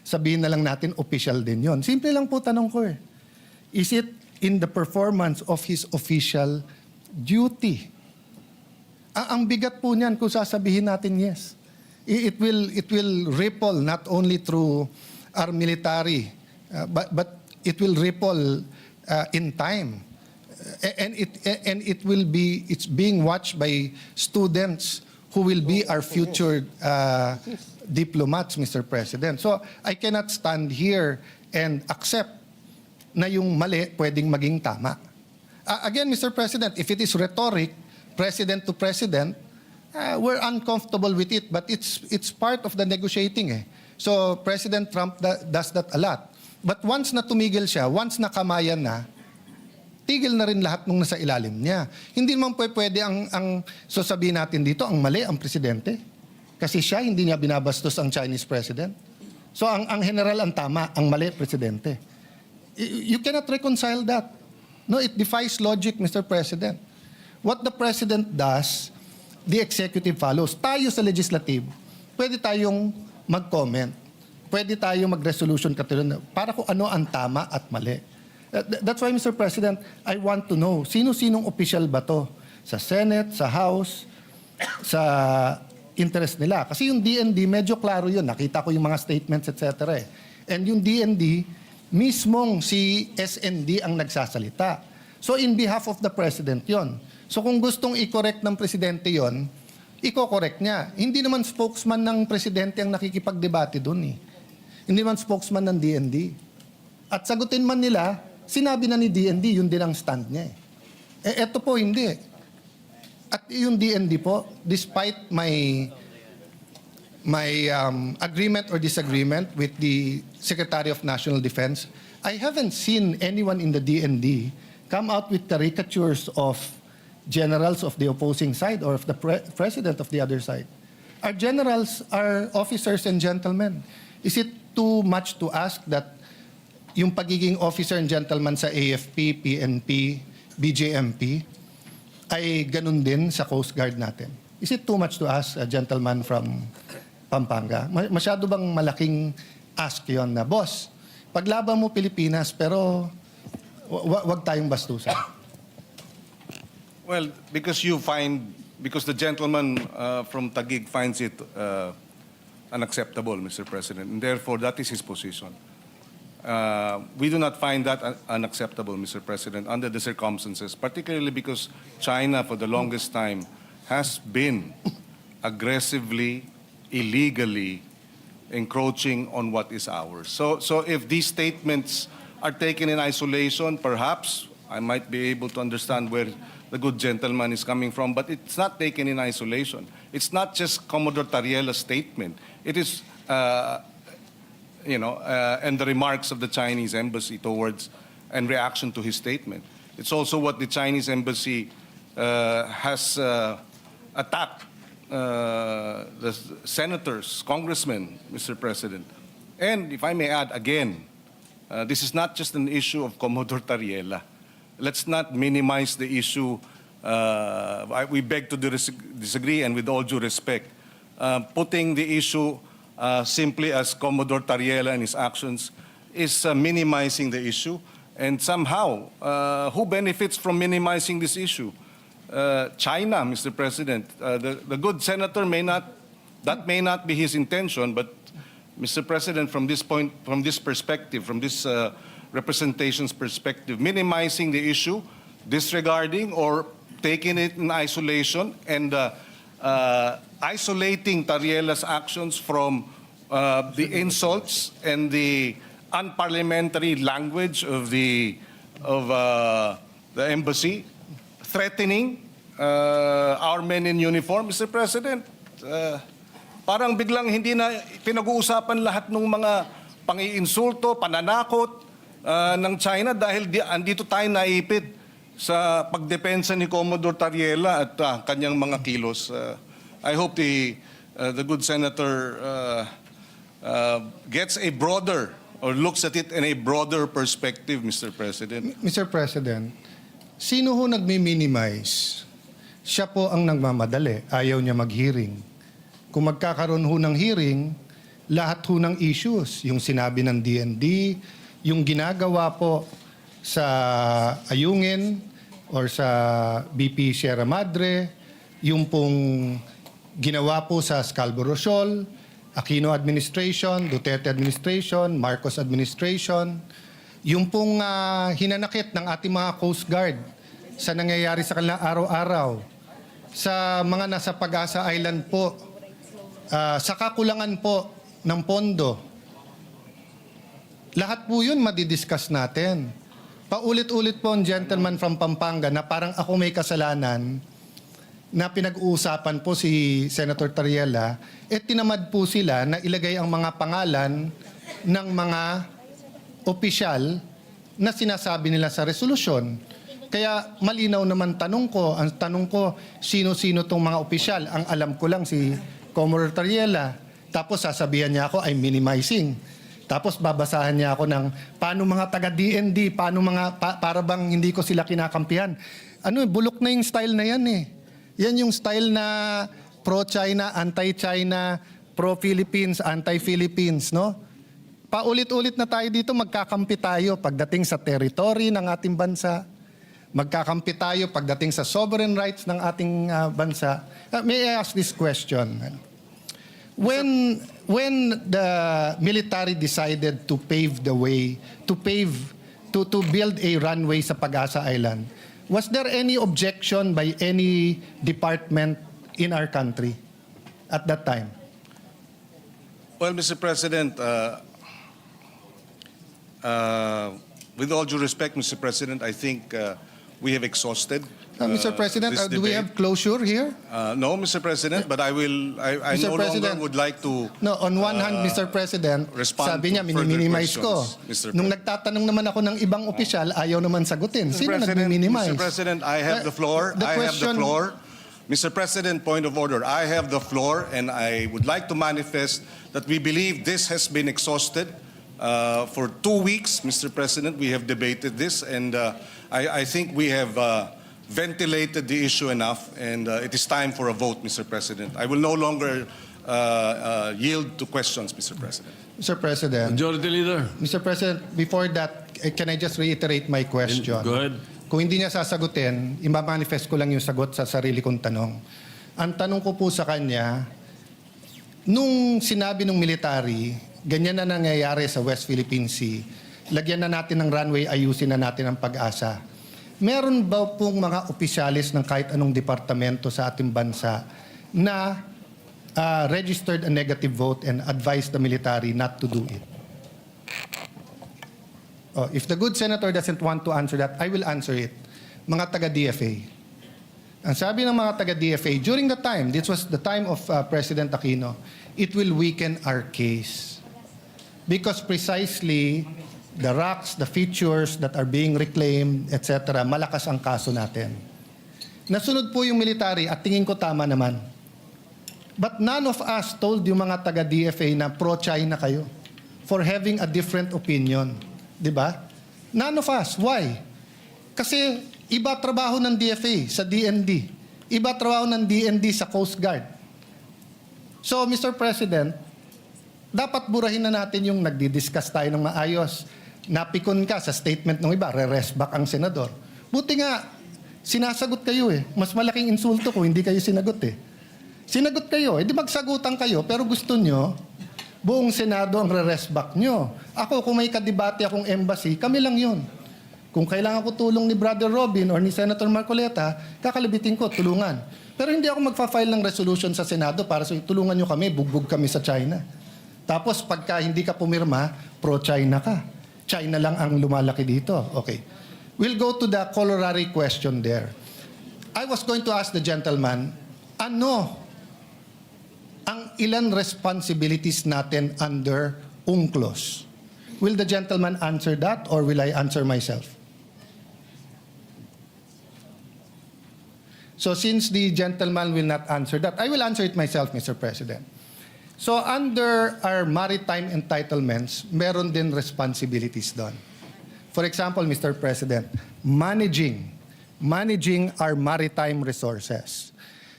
sabihin na lang natin, official din yon. Simple lang po tanong ko eh. Is it in the performance of his official duty? Ang bigat po niyan kung sasabihin natin yes. It will ripple not only through our military, but it will ripple in time. It's being watched by students who will be our future diplomats, Mr. President. So I cannot stand here and accept na yung mali pwedeng maging tama. Again, Mr. President, if it is rhetoric, president to president, we're uncomfortable with it, but it's part of the negotiating eh. So President Trump does that a lot. But once na tumigil siya, once nakamayan na, tigil na rin lahat nung nasa ilalim niya. Hindi naman pwede ang sasabihin natin dito, ang mali ang presidente. Kasi siya, hindi niya binabastos ang Chinese president. So ang general ang tama, ang mali presidente. You cannot reconcile that. No, it defies logic, Mr. President. What the president does, the executive follows. Tayo sa legislative, pwede tayong mag-comment. Pwede tayong mag-resolution katulad para kung ano ang tama at mali. That's why, Mr. President, I want to know, sino-sinong official ba to? Sa Senate, sa House, sa interest nila. Kasi yung DND, medyo klaro yun. Nakita ko yung mga statements, etc. And yung DND, mismong si SND ang nagsasalita. So in behalf of the President yon. So kung gustong i-correct ng Presidente yon, i-correct niya. Hindi naman spokesman ng Presidente ang nakikipagdebate doon eh. Hindi naman spokesman ng DND. At sagutin man nila, sinabi na ni DND, yun din ang stand niya eh. Eto po hindi. At yung DND po, despite my agreement or disagreement with the Secretary of National Defense, I haven't seen anyone in the DND come out with caricatures of generals of the opposing side or of the president of the other side. Our generals are officers and gentlemen. Is it too much to ask that yung pagiging officer and gentleman sa AFP, PNP, BJMP ay ganun din sa Coast Guard natin? Is it too much to ask a gentleman from Pampanga? Masyado bang malaking ask yon na, boss, paglaban mo Pilipinas pero wag tayong bastusan? Well, because the gentleman from Taguig finds it unacceptable, Mr. President, and therefore that is his position. We do not find that unacceptable, Mr. President, under the circumstances, particularly because China, for the longest time, has been aggressively, illegally encroaching on what is ours. So if these statements are taken in isolation, perhaps I might be able to understand where the good gentleman is coming from, but it's not taken in isolation. It's not just Commodore Tariela's statement. It is, and the remarks of the Chinese embassy towards and reaction to his statement. It's also what the Chinese embassy has attacked the senators, congressmen, Mr. President. And if I may add again, this is not just an issue of Commodore Tariela. Let's not minimize the issue. We beg to disagree, and with all due respect, putting the issue simply as Commodore Tariela and his actions is minimizing the issue. And somehow, who benefits from minimizing this issue? China, Mr. President. The good senator may not be his intention, but Mr. President, from this point, from this perspective, from this representation's perspective, minimizing the issue, disregarding or taking it in isolation, and isolating Tariela's actions from the insults and the unparliamentary language of the embassy, threatening our men in uniform, Mr. President. Parang biglang hindi na pinag-uusapan lahat ng mga pang-iinsulto, pananakot ng China dahil andito tayo naipit sa pagdepensa ni Commodore Tariela at kanyang mga kilos. I hope the good senator gets a broader or looks at it in a broader perspective, Mr. President. Mr. President, sino ho nagmi-minimize? Siya po ang nagmamadali. Ayaw niya mag-hearing. Kung magkakaroon ho ng hearing, lahat ho ng issues, yung sinabi ng DND, yung ginagawa po sa Ayungin or sa BP Sierra Madre, yung pong ginawa po sa Scarborough Shoal, Aquino administration, Duterte administration, Marcos administration, yung pong hinanakit ng ating mga Coast Guard sa nangyayari sa kanila araw-araw, sa mga nasa Pag-asa Island po, sa kakulangan po ng pondo. Lahat po yun madidiscuss natin. Paulit-ulit po ang gentleman from Pampanga na parang ako may kasalanan na pinag-uusapan po si Senator Tariela, tinamad po sila na ilagay ang mga pangalan ng mga opisyal na sinasabi nila sa resolusyon. Kaya malinaw naman ang tanong ko, sino-sino tong mga opisyal? Ang alam ko lang si Commodore Tariela. Tapos sasabihan niya ako, I'm minimizing. Tapos babasahan niya ako ng paano mga taga-DND, paano para bang hindi ko sila kinakampihan. Bulok na yung style na yan eh. Yan yung style na pro-China, anti-China, pro-Philippines, anti-Philippines, no? Paulit-ulit na tayo dito, magkakampi tayo pagdating sa territory ng ating bansa. Magkakampi tayo pagdating sa sovereign rights ng ating bansa. May I ask this question? When the military decided to pave the way, to build a runway sa Pag-asa Island, was there any objection by any department in our country at that time? Well, Mr. President, with all due respect, Mr. President, I think we have exhausted Mr. President, this do we debate. have closure here? No, Mr. President, but I Mr. no President, longer would like to No, on one hand, Mr. President, respond sabi niya, to further miniminize ko. questions, Mr. Nung President. nagtatanong naman ako ng ibang opisyal, ayaw naman sagutin. Sino nagmi-minimize? Mr. President, I have the floor. Mr. President, point of order. I have the floor, and I would like to manifest that we believe this has been exhausted. For 2 weeks, Mr. President, we have debated this, and I think we have ventilated the issue enough, and it is time for a vote, Mr. President. I will no longer yield to questions, Mr. President. Mr. President, Majority Leader. Mr. President, before that, can I just reiterate my question? Go ahead. Kung hindi niya sasagutin, imamanifest ko lang yung sagot sa sarili kong tanong. Ang tanong ko po sa kanya, nung sinabi ng military, ganyan na nangyayari sa West Philippine Sea, lagyan na natin ng runway, ayusin na natin ang Pag-asa. Meron ba pong mga opisyalis ng kahit anong departamento sa ating bansa na registered a negative vote and advised the military not to do it? If the good senator doesn't want to answer that, I will answer it. Mga taga-DFA. Ang sabi ng mga taga-DFA, during the time, this was the time of President Aquino, it will weaken our case. Because precisely, the rocks, the features that are being reclaimed, etc., malakas ang kaso natin. Nasunod po yung military at tingin ko tama naman. But none of us told yung mga taga-DFA na pro-China kayo for having a different opinion. Di ba? None of us. Why? Kasi iba trabaho ng DFA sa DND. Iba trabaho ng DND sa Coast Guard. So, Mr. President, dapat burahin na natin yung nagdi-discuss tayo ng maayos. Napikon ka sa statement ng iba, re-rest back ang senador. Buti nga, sinasagot kayo eh. Mas malaking insulto ko, hindi kayo sinagot eh. Sinagot kayo, di magsagutan kayo, pero gusto nyo, buong Senado ang re-rest back nyo. Ako, kung may kadebate akong embassy, kami lang yun. Kung kailangan ko tulong ni Brother Robin or ni Senator Marcoleta, kakalibitin ko, tulungan. Pero hindi ako magfa-file ng resolution sa Senado para tulungan nyo kami, bugbog kami sa China. Tapos pagka hindi ka pumirma, pro-China ka. China lang ang lumalaki dito. Okay. We'll go to the corollary question there. I was going to ask the gentleman, ano ang ilan responsibilities natin under UNCLOS? Will the gentleman answer that or will I answer myself? So since the gentleman will not answer that, I will answer it myself, Mr. President. So under our maritime entitlements, meron din responsibilities doon. For example, Mr. President, managing our maritime resources.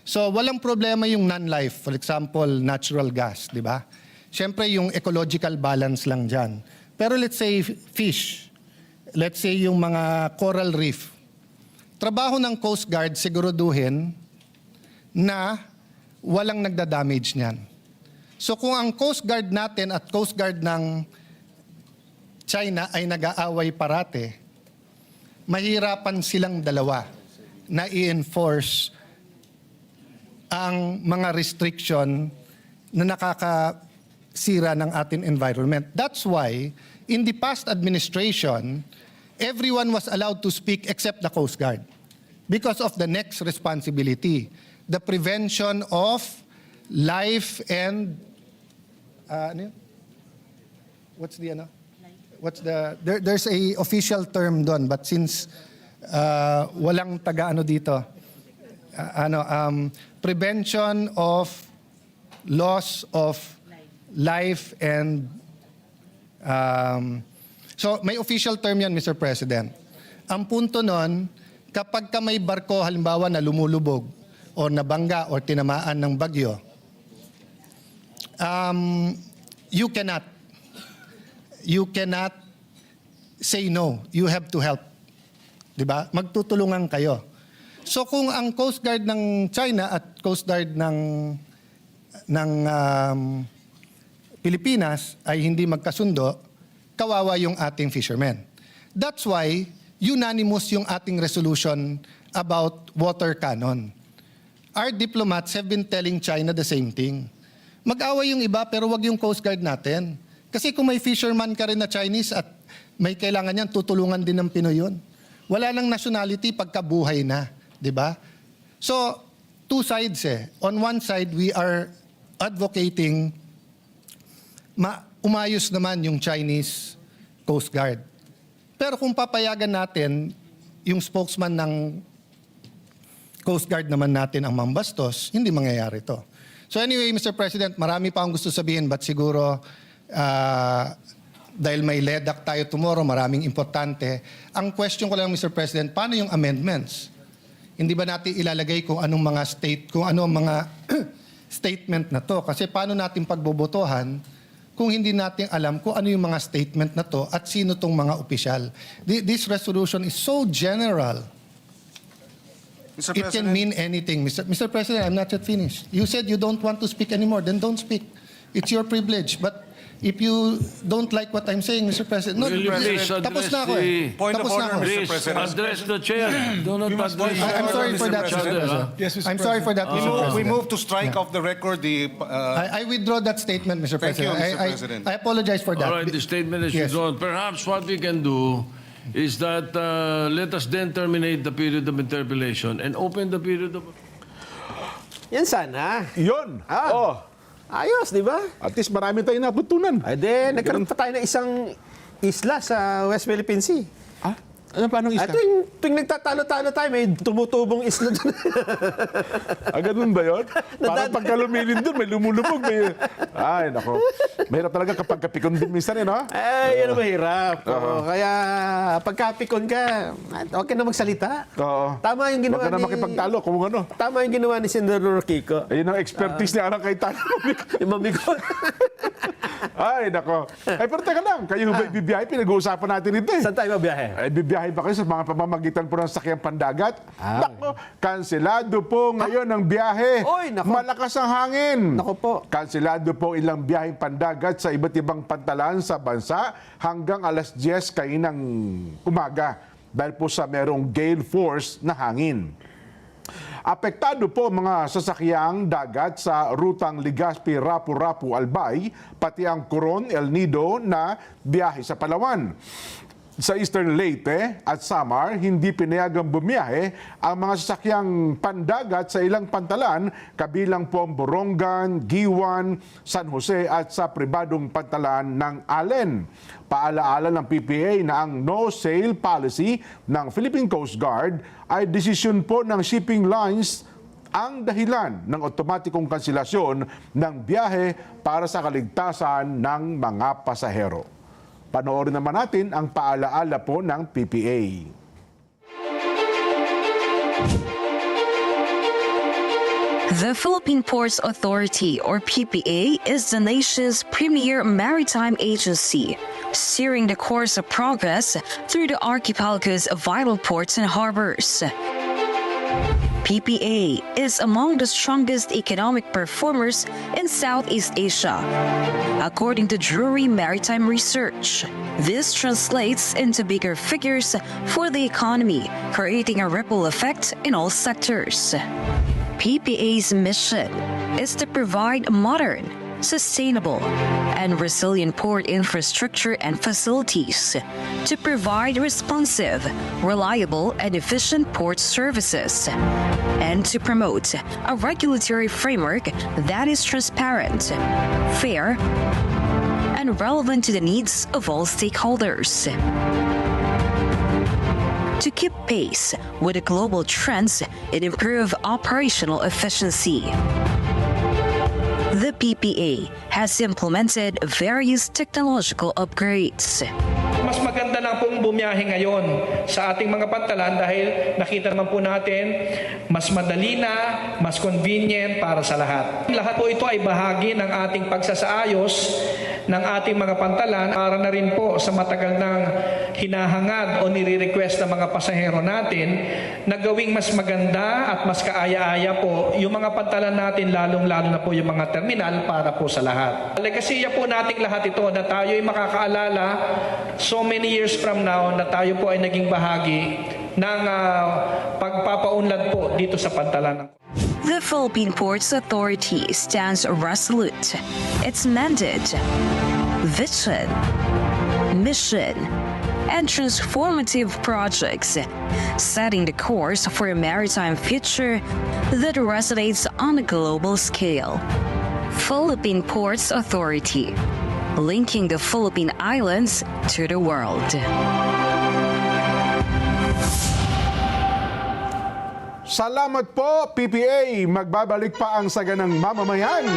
So walang problema yung non-life, for example, natural gas, di ba? Siyempre yung ecological balance lang dyan. Pero let's say fish, let's say yung mga coral reef. Trabaho ng Coast Guard siguraduhin na walang nagda-damage niyan. So kung ang Coast Guard natin at Coast Guard ng China ay nag-aaway parate, mahirapan silang dalawa na i-enforce ang mga restriction na nakakasira ng ating environment. That's why, in the past administration, everyone was allowed to speak except the Coast Guard because of the next responsibility, the prevention of life and there's a official term doon, but since walang taga-ano dito, prevention of loss of life and so may official term yan, Mr. President. Ang punto nun, kapag ka may barko halimbawa na lumulubog o nabangga o tinamaan ng bagyo, you cannot say no. You have to help. Diba? Magtutulungan kayo. So kung ang Coast Guard ng China at Coast Guard ng Pilipinas ay hindi magkasundo, kawawa yung ating fishermen. That's why unanimous yung ating resolution about water cannon. Our diplomats have been telling China the same thing. Mag-away yung iba pero wag yung Coast Guard natin. Kasi kung may fisherman ka rin na Chinese at may kailangan yan, tutulungan din ng Pinoy yun. Wala nang nationality pagkabuhay na. Di ba? So, two sides eh. On one side, we are advocating umayos naman yung Chinese Coast Guard. Pero kung papayagan natin, yung spokesman ng Coast Guard naman natin ang mambastos, hindi mangyayari to. So anyway, Mr. President, marami pa akong gusto sabihin, but siguro dahil may LEDAC tayo tomorrow, maraming importante. Ang question ko lang, Mr. President, paano yung amendments? Hindi ba natin ilalagay kung anong mga statement na to? Kasi paano natin pagbobotohan kung hindi natin alam kung ano yung mga statement na to at sino tong mga opisyal? This resolution is so general. Mr. It can mean anything. Mr. President, I'm not yet finished. You said you don't want to speak anymore, then don't speak. It's your privilege. But if you don't like what I'm saying, Mr. President, no, Will you please tapos address na ako eh. Point of Tapos na order, ako. Mr. Please President. address the chair. Do not address I'm sorry for that, Mr. President. Yes, Mr. I'm sorry for that, Mr. President. We move to strike off the record the... I withdraw that statement, Mr. Thank you, President. Mr. President. I apologize for that. All right, the statement is Yes. withdrawn. Perhaps what we can do is that let us then terminate the period of interpellation and open the period of... Yan sana. Yun. Ah. Oh, Ayos, di ba? at least marami tayong natutunan. Ay, nagkaroon pa tayo ng isang isla sa West Philippine Sea. Ah, ano paano At tuwing nagtatalo-talo tayo, may tumutubong isla doon. Ganun ba yun? Parang pagka lumilin doon, may lumulubog. Ay, nako. Mahirap talaga kapag kapikon din minsan, no? Yan ang mahirap. Kaya pagkapikon ka, huwag ka na magsalita. Oo. Tama yung ginawa Huwag ka na makipagtalo kung ano. Tama yung ginawa ni Senador Kiko. Ayun ang expertise ni Arang Cayetano. Yung mamigon. Ay, nako. Ay, pero teka lang. Kayo ba ibibiyahe? Pinag-uusapan natin ito eh. Saan tayo mabiyahe? Ay, bibiyahe ba kayo sa mga pamamagitan po ng sakyang pandagat? Nako, kanselado po ngayon ang biyahe. Oy, nako. Malakas ang hangin. Nako po. Kanselado po ilang biyaheng pandagat sa iba't ibang pantalan sa bansa hanggang alas 10 kainang umaga dahil po sa merong gale force na hangin. Apektado po mga sasakyang dagat sa rutang Legazpi, Rapu-Rapu, Albay, pati ang Coron, El Nido na biyahe sa Palawan. Sa Eastern Leyte at Samar, hindi pinayagang bumiyahe ang mga sasakyang pandagat sa ilang pantalan, kabilang po ang Borongan, Giwan, San Jose at sa pribadong pantalan ng Allen. Paalaala ng PPA na ang no-sail policy ng Philippine Coast Guard ay desisyon po ng shipping lines ang dahilan ng otomatikong kanselasyon ng biyahe para sa kaligtasan ng mga pasahero. Panoorin naman natin ang paalaala po ng PPA. The Philippine Ports Authority, or PPA, is the nation's premier maritime agency, steering the course of progress through the archipelago's vital ports and harbors. PPA is among the strongest economic performers in Southeast Asia, according to Drury Maritime Research. This translates into bigger figures for the economy, creating a ripple effect in all sectors. PPA's mission is to provide modern, sustainable, and resilient port infrastructure and facilities to provide responsive, reliable, and efficient port services, and to promote a regulatory framework that is transparent, fair, and relevant to the needs of all stakeholders. To keep pace with the global trends and improve operational efficiency, the PPA has implemented various technological upgrades. Mas maganda lang pong bumiyahe ngayon sa ating mga pantalan dahil nakita naman po natin mas madali na, mas convenient para sa lahat. Lahat po ito ay bahagi ng ating pagsasaayos ng ating mga pantalan para na rin po sa matagal ng hinahangad o nire-request ng mga pasahero natin na gawing mas maganda at mas kaaya-aya po yung mga pantalan natin, lalong-lalo na po yung mga terminal para po sa lahat. Legasiya po nating lahat ito na tayo ay makakaalala so many years from now na tayo po ay naging bahagi ng pagpapaunlad po dito sa pantalan. The Philippine Ports Authority stands resolute. Its mandate, vision, mission, and transformative projects, setting the course for a maritime future that resonates on a global scale. Philippine Ports Authority, linking the Philippine Islands to the world. Salamat po, PPA. Magbabalik pa ang Saganang Mamamayan.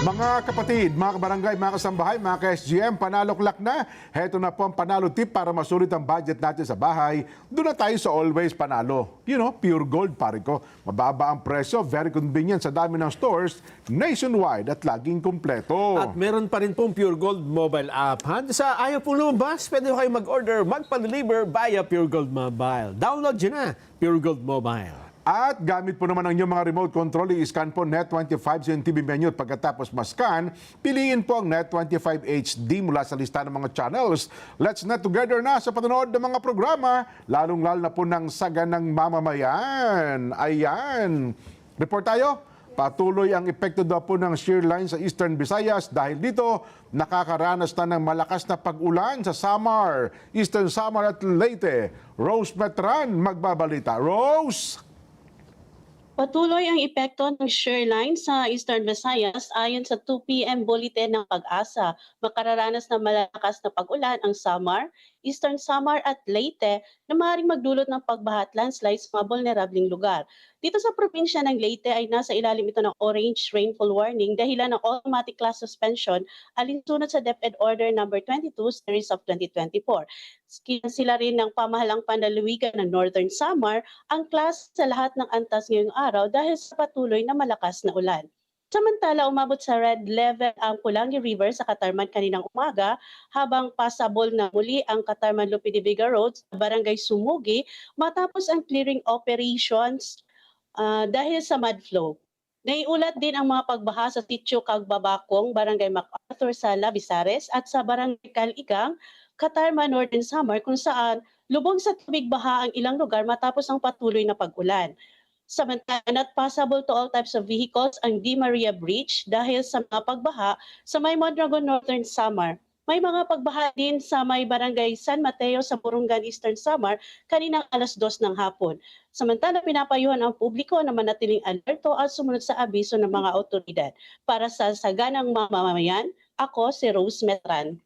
Mga kapatid, mga kabarangay, mga kasambahay, mga ka-SGM, panaloklak na. Heto na po ang panalo tip para masulit ang budget natin sa bahay. Doon na tayo sa always panalo. You know, pure gold, pare ko. Mababa ang presyo, very convenient sa dami ng stores, nationwide at laging kumpleto. At meron pa rin pong Pure Gold mobile app. Ha? Sa ayaw pong lumabas, pwede kayo mag-order, magpa-deliver via Pure Gold Mobile. Download nyo na, Pure Gold Mobile. At gamit po naman ang inyong mga remote control, i-scan po Net25 sa yung TV menu at pagkatapos ma-scan, piliin po ang Net25 HD mula sa lista ng mga channels. Let's net together na sa panonood ng mga programa, lalong-lalo na po ng Saganang Mamamayan. Ayan. Report tayo. Patuloy ang epekto daw po ng shear line sa Eastern Visayas dahil dito nakakaranas na ng malakas na pag-ulan sa Samar, Eastern Samar at Leyte. Rose Metran magbabalita. Rose! Patuloy ang epekto ng shear line sa Eastern Visayas ayon sa 2 p.m. bulletin ng Pag-asa. Makararanas na malakas na pag-ulan ang Samar, Eastern Samar at Leyte na maaaring magdulot ng pagbaha at landslides sa mga vulnerableng lugar. Dito sa probinsya ng Leyte ay nasa ilalim ito ng orange rainfall warning dahilan ng automatic class suspension alinsunod sa DepEd Order No. 22 Series of 2024. Sila rin ng pamahalang panlalawigan ng Northern Samar ang class sa lahat ng antas ngayong araw dahil sa patuloy na malakas na ulan. Samantala, umabot sa red level ang Pulangi River sa Katarman kaninang umaga habang pasabol na muli ang Katarman-Lupitibiga Road sa Barangay Sumugi matapos ang clearing operations dahil sa mud flow. Naiulat din ang mga pagbaha sa Sitio Cagbabakong, Barangay MacArthur sa Labisares at sa Barangay Caligang, Katarman, Northern Samar kung saan lubog sa tubig baha ang ilang lugar matapos ang patuloy na pag-ulan. Samantala, not possible to all types of vehicles ang Di Maria Bridge dahil sa mga pagbaha sa may Mondragon, Northern Samar. May mga pagbaha din sa may Barangay San Mateo sa Burungan, Eastern Samar kaninang alas 2 ng hapon. Samantala, pinapayuhan ang publiko na manatiling alerto at sumunod sa abiso ng mga otoridad. Para sa Saganang Mamamayan, ako si Rose Metran.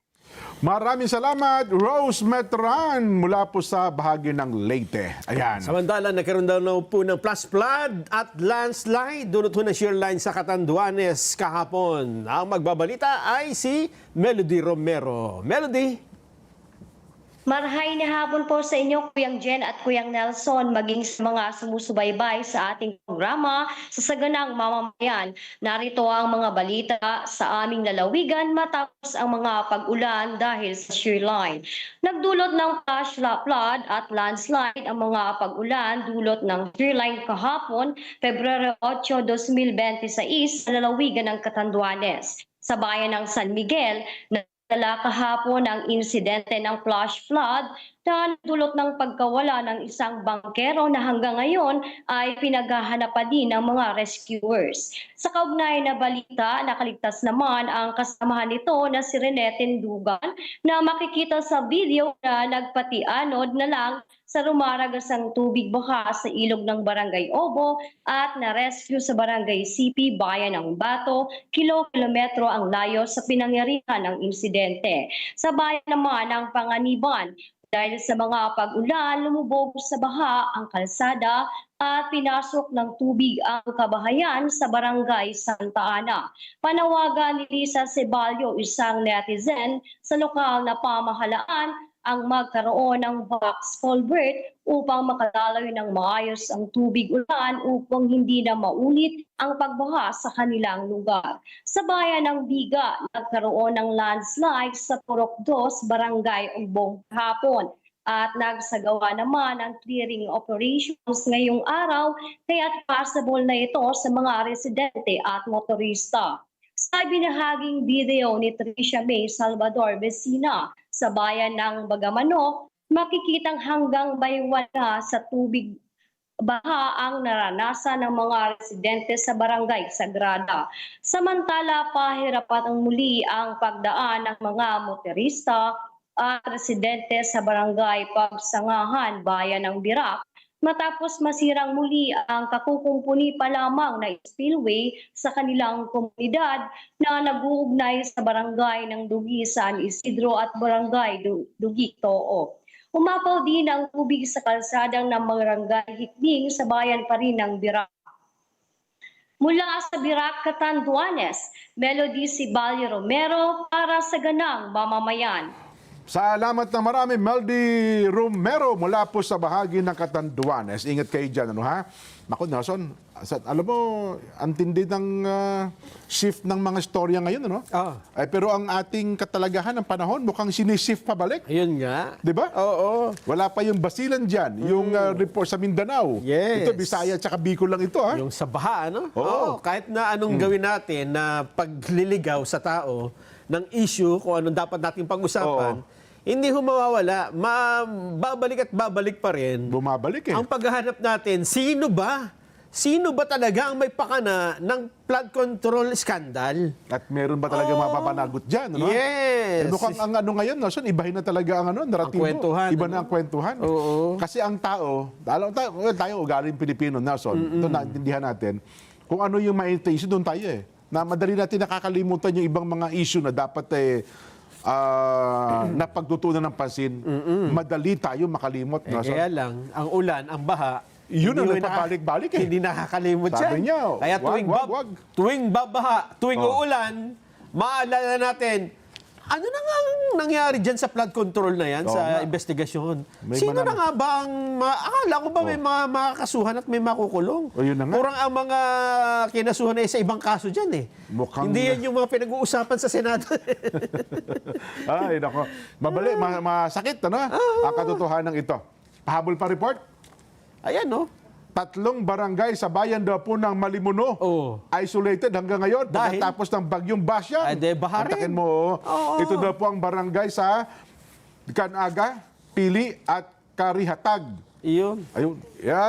Maraming salamat, Rose Metran, mula po sa bahagi ng Leyte. Ayan. Samantala, nagkaroon daw po ng flash flood at landslide. Dulot ho ng shear line sa Catanduanes kahapon. Ang magbabalita ay si Melody Romero. Melody? Marhay na hapon po sa inyo, Kuyang Jen at Kuyang Nelson, maging sa mga sumusubaybay sa ating programa sa Saganang Mamamayan. Narito ang mga balita sa aming lalawigan matapos ang mga pag-ulan dahil sa shear line. Nagdulot ng flash flood at landslide ang mga pag-ulan dulot ng shear line kahapon, Pebrero 8, 2026 sa lalawigan ng Catanduanes. Sa bayan ng San Miguel, dala kahapon ang insidente ng flash flood na nagdulot ng pagkawala ng isang bangkero na hanggang ngayon ay pinaghahanap pa din ng mga rescuers. Sa kaugnay na balita, nakaligtas naman ang kasamahan nito na si Rene Tendugan na makikita sa video na nagpatianod na lang sa rumaragasang tubig baha sa ilog ng Barangay Obo at na-rescue sa Barangay CP, Bayan ng Bato, kilometro ang layo sa pinangyarihan ng insidente. Sa bayan naman ng Panganiban, dahil sa mga pag-ulan, lumubog sa baha ang kalsada at pinasok ng tubig ang kabahayan sa Barangay Santa Ana. Panawagan ni Lisa Ceballo, isang netizen sa lokal na pamahalaan, ang magkaroon ng box culvert upang makadaloy ng maayos ang tubig ulan upang hindi na maulit ang pagbaha sa kanilang lugar. Sa bayan ng Biga, nagkaroon ng landslide sa Purok 2, Barangay Umbong hapon at nagsagawa naman ng clearing operations ngayong araw kaya't possible na ito sa mga residente at motorista. Sa binahaging video ni Tricia May Salvador Vecina sa bayan ng Bagamanok, makikitang hanggang baywan na sa tubig baha ang naranasan ng mga residente sa Barangay Sagrada. Samantala, pahirapan muli ang pagdaan ng mga motorista at residente sa Barangay Pagsangahan, Bayan ng Birak, matapos masirang muli ang kakukumpuni pa lamang na spillway sa kanilang komunidad na nag-uugnay sa barangay ng Dugi San Isidro at barangay Dugi Too. Umapaw din ang tubig sa kalsadang ng barangay Hikning sa bayan pa rin ng Birak. Mula sa Birak, Catanduanes, Melody Ceballo Romero para sa Ganang Mamamayan. Salamat na marami, Meldy Romero, mula po sa bahagi ng Catanduanes. Ingat kayo dyan, ano ha? Naku, Nelson, alam mo, ang tindi ng shift ng mga storya ngayon, ano? Ay, pero ang ating katalagahan ng panahon, mukhang sinishift pabalik. Ayun nga. Di ba? Oo. Wala pa yung Basilan dyan, yung report sa Mindanao. Yes. Ito, Bisaya at Bicol lang ito, ha? Yung sa baha, ano? Oo. Kahit na anong gawin natin na pagliligaw sa tao ng issue, kung anong dapat nating pag-usapan, hindi ho mawawala. Babalik at babalik pa rin. Bumabalik eh. Ang paghahanap natin, sino ba? Sino ba talaga ang may pakana ng flood control scandal? At meron ba talaga mapapanagot dyan? Ano? Yes. Mukhang ang ano ngayon, Nelson, ibahin na talaga ang naratibo. kwentuhan, Iba na ang kwentuhan. Oo. Kasi ang tao, tayo ugaling Pilipino, Nelson, ito naintindihan natin, kung ano yung mainit na issue, doon tayo eh. Na madali natin nakakalimutan yung ibang mga issue na dapat napagtutunan ng pansin. Madali tayo makalimot. Nelson. Kaya lang, ang ulan, ang baha, Yun ang hindi nagpapalik-balik eh. Hindi nakakalimot Sabi yan. niya, Kaya wag. tuwing babaha, tuwing uulan, maalala natin, ano na nga ang nangyari dyan sa flood control na yan, sa investigasyon? Sino na nga ba ang... Akala ko ba may mga makakasuhan at may makukulong? Yun na nga. Kurang ang mga kinasuhan ay sa ibang kaso dyan eh. Mukhang... Hindi yan yung mga pinag-uusapan sa Senado. Ay, nako. Masakit, ano? Ang katotohanan ito. Pahabol pa report? Ayan, no? 3 barangay sa bayan daw po ng Malimuno. Isolated hanggang ngayon. Dahil? Pagkatapos ng bagyong Bastian. Ay, baha rin. Antakin mo, ito daw po ang barangay sa Canaga, Pili at Karihatag. Iyon. Ayun.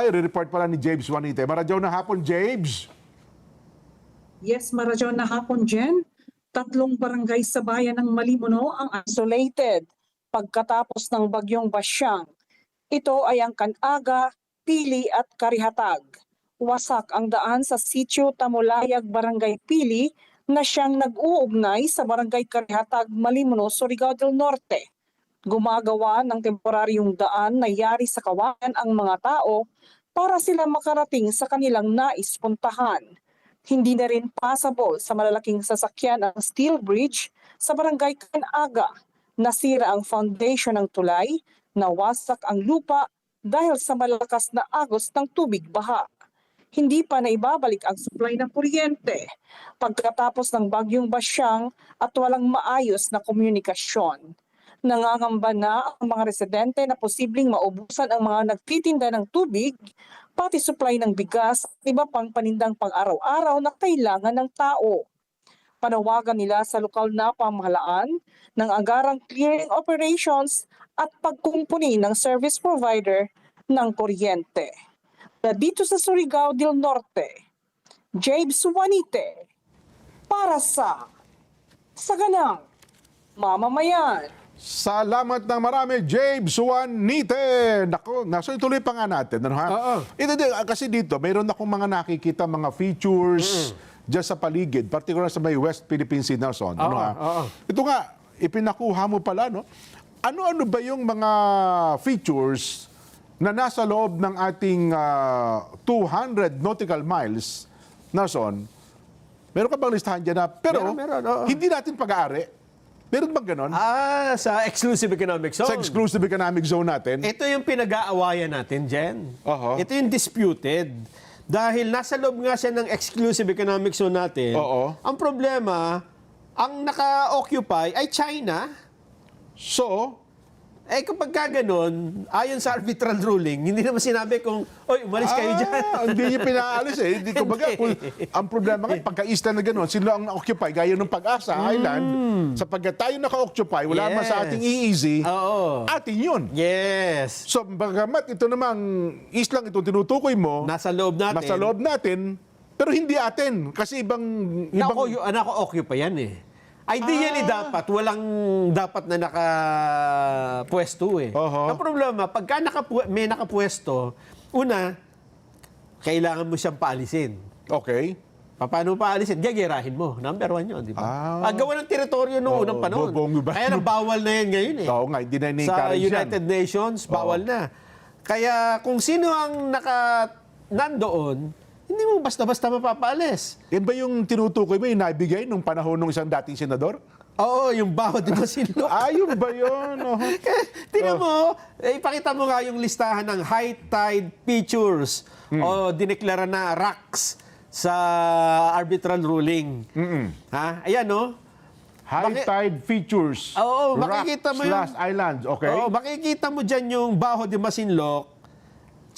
I-report pala ni James Juanite. Maradyaw na hapon, James. Yes, maradyaw na hapon, Jen. 3 barangay sa bayan ng Malimuno ang isolated pagkatapos ng bagyong Bastian. Ito ay ang Canaga, Pili at Karihatag. Wasak ang daan sa Sitio Tamulayag, Barangay Pili na siyang nag-uugnay sa Barangay Karihatag, Malimuno, Surigao del Norte. Gumagawa ng temporaryong daan na yari sa kawayan ang mga tao para sila makarating sa kanilang nais puntahan. Hindi na rin passable sa malalaking sasakyan ang steel bridge sa Barangay Kanaga. Nasira ang foundation ng tulay, nawasak ang lupa dahil sa malakas na agos ng tubig baha. Hindi pa naibabalik ang supply ng kuryente pagkatapos ng bagyong Basyang at walang maayos na komunikasyon. Nangangamba na ang mga residente na posibleng maubusan ang mga nagtitinda ng tubig, pati supply ng bigas at iba pang panindang pang-araw-araw na kailangan ng tao. Panawagan nila sa lokal na pamahalaan ng agarang clearing operations at pagkumpuni ng service provider ng kuryente. Dito sa Surigao del Norte, James Juanite, para sa Saganang Mamamayan. Salamat ng marami, James Juanite. Nako, naso ituloy pa nga natin. Ano, ha? Kasi dito, mayroon akong mga nakikita, mga features dyan sa paligid, particular sa may West Philippine Sea, Nelson. Ano, ha? Ito nga, ipinakuha mo pala, no? Ano-ano ba yung mga features na nasa loob ng ating 200 nautical miles, Nelson? Meron ka bang listahan dyan na? Pero meron, hindi natin pag-aari. Meron bang ganon? Sa exclusive economic zone. Sa exclusive economic zone natin? Ito yung pinag-aawayan natin, Jen. Oho. Ito yung disputed. Dahil nasa loob nga siya ng exclusive economic zone natin. Oo. Ang problema, ang naka-occupy ay China. So, Kapag ka ganun, ayon sa arbitral ruling, hindi naman sinabi kung, oy, umalis kayo dyan. Hindi niyo pinaalis eh. Hindi ko baga. Ang problema nga, pagka-eastern na gano'n, sila ang na-occupy, gaya ng Pag-asa Island, sapagkat tayo naka-occupy, wala naman sa ating EEZ, atin yun. Yes. So, bagamat ito namang islang itong tinutukoy mo, Nasa loob natin. nasa loob natin, pero hindi atin. Kasi ibang Nako-occupy yan eh. Ideally dapat, walang dapat na nakapwesto eh. Oho. Ang problema, pagka may nakapwesto, una, kailangan mo siyang paalisin. Okay. Paano paalisin? Gagirahin mo. Number one yun, di ba? Gawa ng teritoryo noong unang panahon. Kaya bawal na yan ngayon eh. Oo nga, hindi na Sa ni-encourage yan. United Nations, bawal na. Kaya kung sino ang nandoon, hindi mo basta-basta mapapaalis. Yan ba yung tinutukoy mo, yung nabigay nung panahon ng isang dating senador? Oo, yung baho di ba sino? Yun ba yun? Tingnan mo, ipakita mo nga yung listahan ng high tide features o dineklara na rocks sa arbitral ruling. Ha? Ayan, no? High tide features. Oo, makikita mo rocks / islands, okay? Oo, makikita mo dyan yung Baho de Masinloc.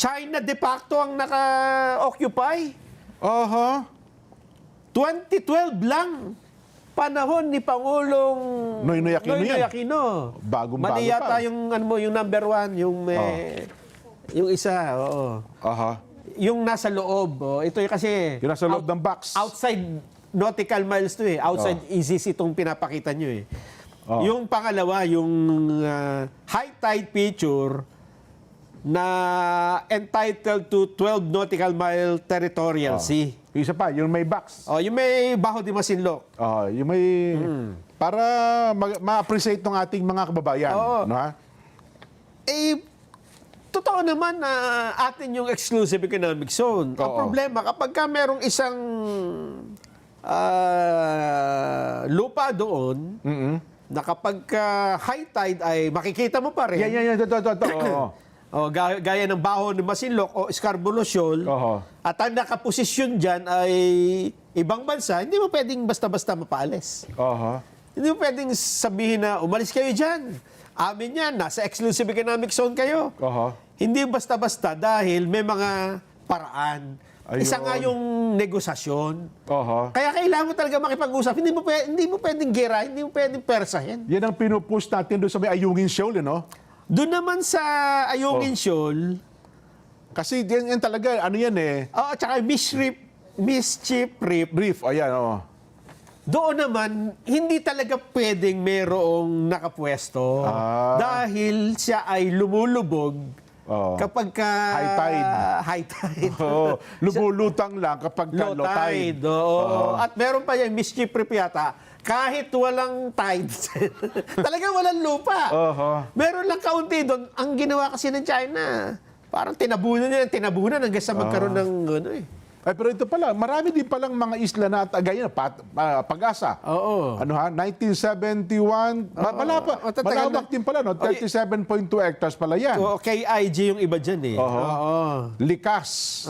China de facto ang naka-occupy. 2012 lang. Panahon ni Pangulong Noynoy Aquino. Bagong-bago Mali yata yung, yung number one, yung yung isa. Yung nasa loob. Ito yung kasi... Yung nasa loob ng box. Outside nautical miles to eh. Outside ECC itong pinapakita nyo eh. Yung pangalawa, yung high tide feature na entitled to 12 nautical mile territorial sea. Yung isa pa, yung may box. Yung may Baho de Masinloc. Yung may... Para ma-appreciate ng ating mga kababayan. No, ha? Totoo naman na atin yung exclusive economic zone. Ang problema, kapag ka merong isang lupa doon, na kapag high tide ay makikita mo pa rin. Yan. Totoo. Gaya ng Baho de Masinloc o Scarborough Shoal, at ang nakaposisyon dyan ay ibang bansa, hindi mo pwedeng basta-basta mapaalis. Hindi mo pwedeng sabihin na umalis kayo dyan. Amin yan, nasa exclusive economic zone kayo. Hindi basta-basta dahil may mga paraan. Ayun. Isa nga yung negosasyon. Kaya kailangan mo talaga makipag-usap. Hindi mo pwedeng gera, hindi mo pwedeng persahin. Yan ang pinupush natin doon sa may Ayungin Shoal, no? Doon naman sa Ayungin Shoal, kasi yan talaga, ano yan eh. Tsaka Mischief Reef. Ayan, Doon naman, hindi talaga pwedeng merong nakapwesto. Dahil siya ay lumulubog Kapag ka... High tide. High tide. Oo. Lumulutang lang kapag ka low tide. Oo. At meron pa yung mischief prep yata, kahit walang tide, talagang walang lupa. Meron lang kaunti doon. Ang ginawa kasi ng China, parang tinabunan hanggang sa magkaroon ng ano eh. Ay, pero ito pala, marami din palang mga isla na gaya Pag-asa. Oo. Ano ha? 1971. Malawak din pala, no? 37.2 hectares pala yan. So, KIG yung iba dyan eh. Likas.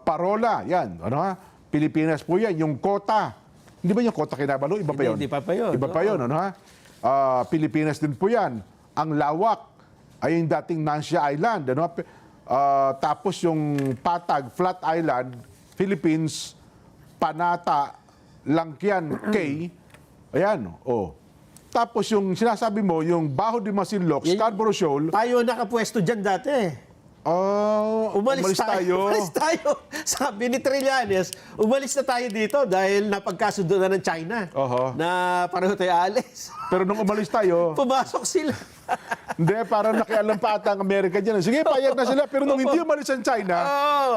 Parola, yan. Ano ha? Pilipinas po yan. Yung Kota. Hindi ba yung Kota Kinabalu? Iba pa yun? Hindi pa yun. Iba pa yun, ano ha? Pilipinas din po yan. Ang Lawak ay yung dating Nansha Island. Ano ha? Tapos yung Patag, Flat Island, Philippines, Panata, Langkian, Cay. Ayan, Tapos yung sinasabi mo, yung Baho de Masinloc, Scarborough Shoal. Tayo nakapwesto dyan dati. Umalis tayo. Umalis tayo. Sabi ni Trillanes, umalis na tayo dito dahil napagkasundo na ng China na pareho tayo aalis. Pero nung umalis tayo, pumasok sila. Hindi, parang nakialam pa ata ang Amerika dyan. Sige, payag na sila. Pero nung hindi umalis ang China,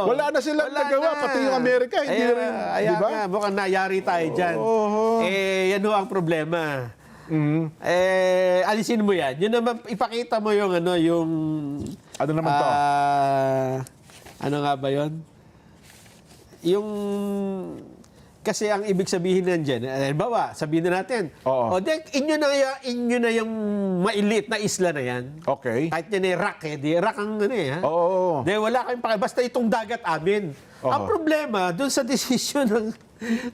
wala na silang nagawa. Pati yung Amerika, hindi rin. Di ba? Nga, mukhang nayari tayo dyan. Yan ho ang problema. Alisin mo yan. Yun naman, ipakita mo yung ano naman to? Ano nga ba yun? Kasi ang ibig sabihin nandiyan, halimbawa, sabihin na natin, inyo na yung mailiit na isla na yan. Okay. Kahit yan rock rock ang ha? Oo. Wala kayong basta itong dagat amin. Ang problema, dun sa decision ng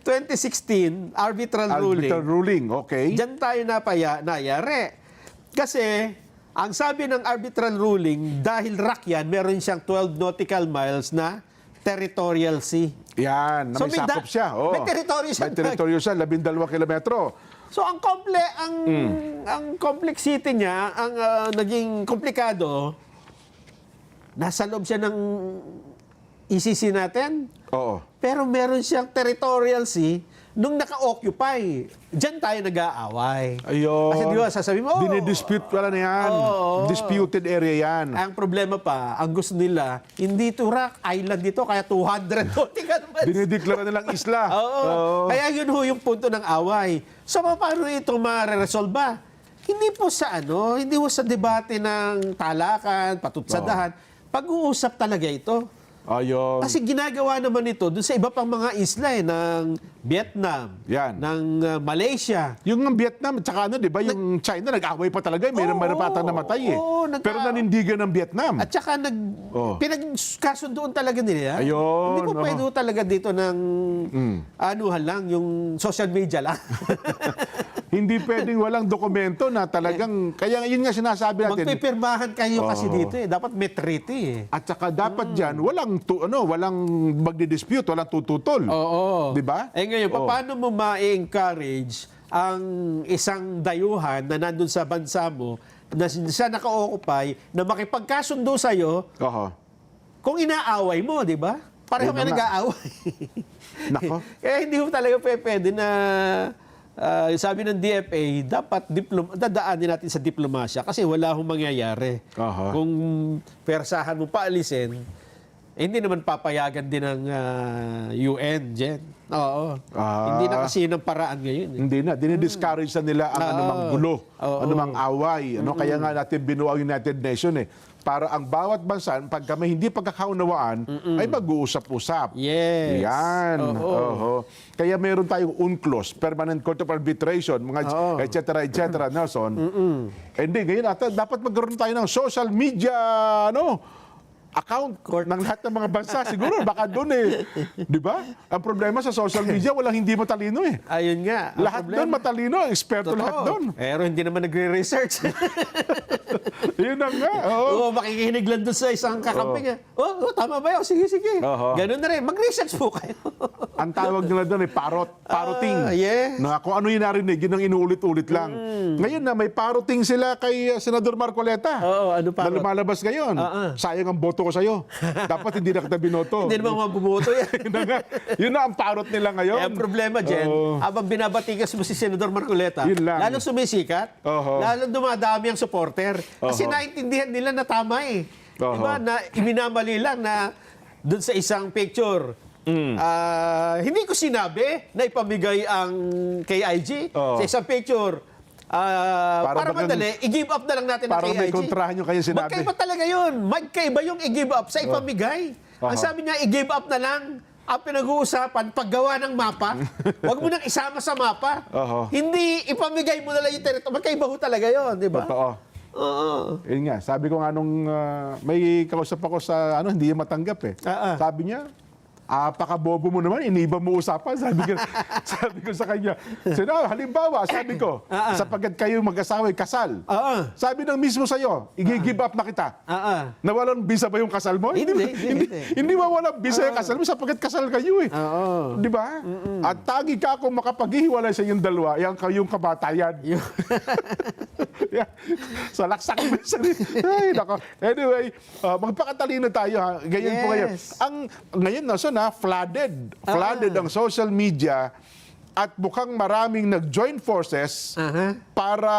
2016, arbitral ruling, okay. Diyan tayo nayari. Kasi, ang sabi ng arbitral ruling, dahil rock yan, meron siyang 12 nautical miles na territorial sea. Yan, na may sakop siya. May teritoryo siya. May teritoryo siya, 12 kilometro. So, ang complexity niya, ang naging komplikado, nasa loob siya ng ECC natin. Pero meron siyang territorial sea nung naka-occupy. Diyan tayo nag-aaway. Ayun. Kasi di ba, sasabihin mo, dinidispute pala na yan. Disputed area yan. Ang problema pa, ang gusto nila, hindi ito rock, island dito, kaya 200 nautical miles. Dinideklara nilang isla. Kaya yun ho yung punto ng away. So, paano ito ma-resolve? Hindi po sa hindi po sa debate ng talakan, patutsadahan. Pag-uusap talaga ito. Ayun. Kasi ginagawa naman ito doon sa iba pang mga isla ng Vietnam, ng Malaysia. Yung Vietnam, tsaka di ba, yung China, nag-away pa talaga. Mayroon pa atang namatay pero nanindigan ng Vietnam. At saka pinagkasundoon talaga nila. Ayun. Hindi po pwede talaga dito ng anuhan lang, yung social media lang. Hindi pwedeng walang dokumento na talagang, kaya yun nga sinasabi natin. Magpipirmahan kayo kasi dito Dapat may treaty At saka dapat dyan, walang magdi-dispute, walang tututol. Di ba? Ngayon, paano mo ma-encourage ang isang dayuhan na nandun sa bansa mo, na siya naka-occupy, na makipagkasundo sa'yo, kung inaaway mo, di ba? Pareho kayo nag-aaway. Nako. Kaya hindi mo talaga pwede na sabi ng DFA, dapat dadaanin natin sa diplomasya kasi wala hong mangyayari. Kung persahan mo paalisin, hindi naman papayagan din ng UN, Jen. Hindi na kasi yun ang paraan ngayon. Hindi na. Dinidiscourage na nila ang anumang gulo, anumang away. Kaya nga natin binuo ang United Nations para ang bawat bansa, pagka may hindi pagkakaunawaan, ay mag-uusap-usap. Yes. Yan. Kaya meron tayong UNCLOS, Permanent Court of Arbitration, mga etc. Nelson. Hindi, ngayon dapat magkaroon tayo ng social media, account ng lahat ng mga bansa. Siguro, baka doon Di ba? Ang problema sa social media, walang hindi matalino Ayun nga. Lahat doon matalino, eksperto lahat doon. Pero hindi naman nagre-research. Yun na nga. Makikinig lang doon sa isang kakamping. Tama ba yun? Sige. Ganun na rin. Mag-research po kayo. Ang tawag nila doon paroting. Yes. Kung ano yung narinig, yun ang inuulit-ulit lang. Ngayon na may paroting sila kay Senador Marcoleta. Ano pa? Na lumalabas ngayon. Sayang ang boto ko sa'yo. Dapat hindi na kita binoto. Hindi naman mabuboto yan. Yun na ang parot nila ngayon. Kaya ang problema, Jen, habang binabatikas mo si Senador Marcoleta, Yun lang. lalong sumisikat, lalong dumadami ang supporter. Kasi naintindihan nila na tama eh. Diba? Na iminamali lang na dun sa isang picture, hindi ko sinabi na ipamigay ang KIG. Sa isang picture, para madali, i-give up na lang natin ang Para KIG. may kontrahan yung kanya sinabi. Magkaiba talaga yun. Magkaiba yung i-give up sa ipamigay. Ang sabi niya, i-give up na lang. Ang pinag-uusapan, paggawa ng mapa, huwag mo nang isama sa mapa. Hindi, ipamigay mo na lang yung territory. Magkaiba ho talaga yun, di ba? Totoo. Yun nga, sabi ko nga nung may kausap ako sa hindi niya matanggap eh. Sabi niya, apakabobo mo naman, iniba mo usapan. Sabi ko sa kanya, halimbawa, sabi ko, sapagkat kayo mag-asawa kasal. Sabi ng mismo sa'yo, i-give up na kita. Nawalan bisa ba yung kasal mo? Hindi mawalang bisa yung kasal mo sapagkat kasal kayo eh. Di ba? At tagi ka kung makapaghihiwalay sa inyong dalawa, yung kamatayan. So, laksak mo yung sarili. Ay, nako. Anyway, magpakatalino tayo ha. Ganyan po ngayon. Ngayon, flooded ang social media at mukhang maraming nag-join forces para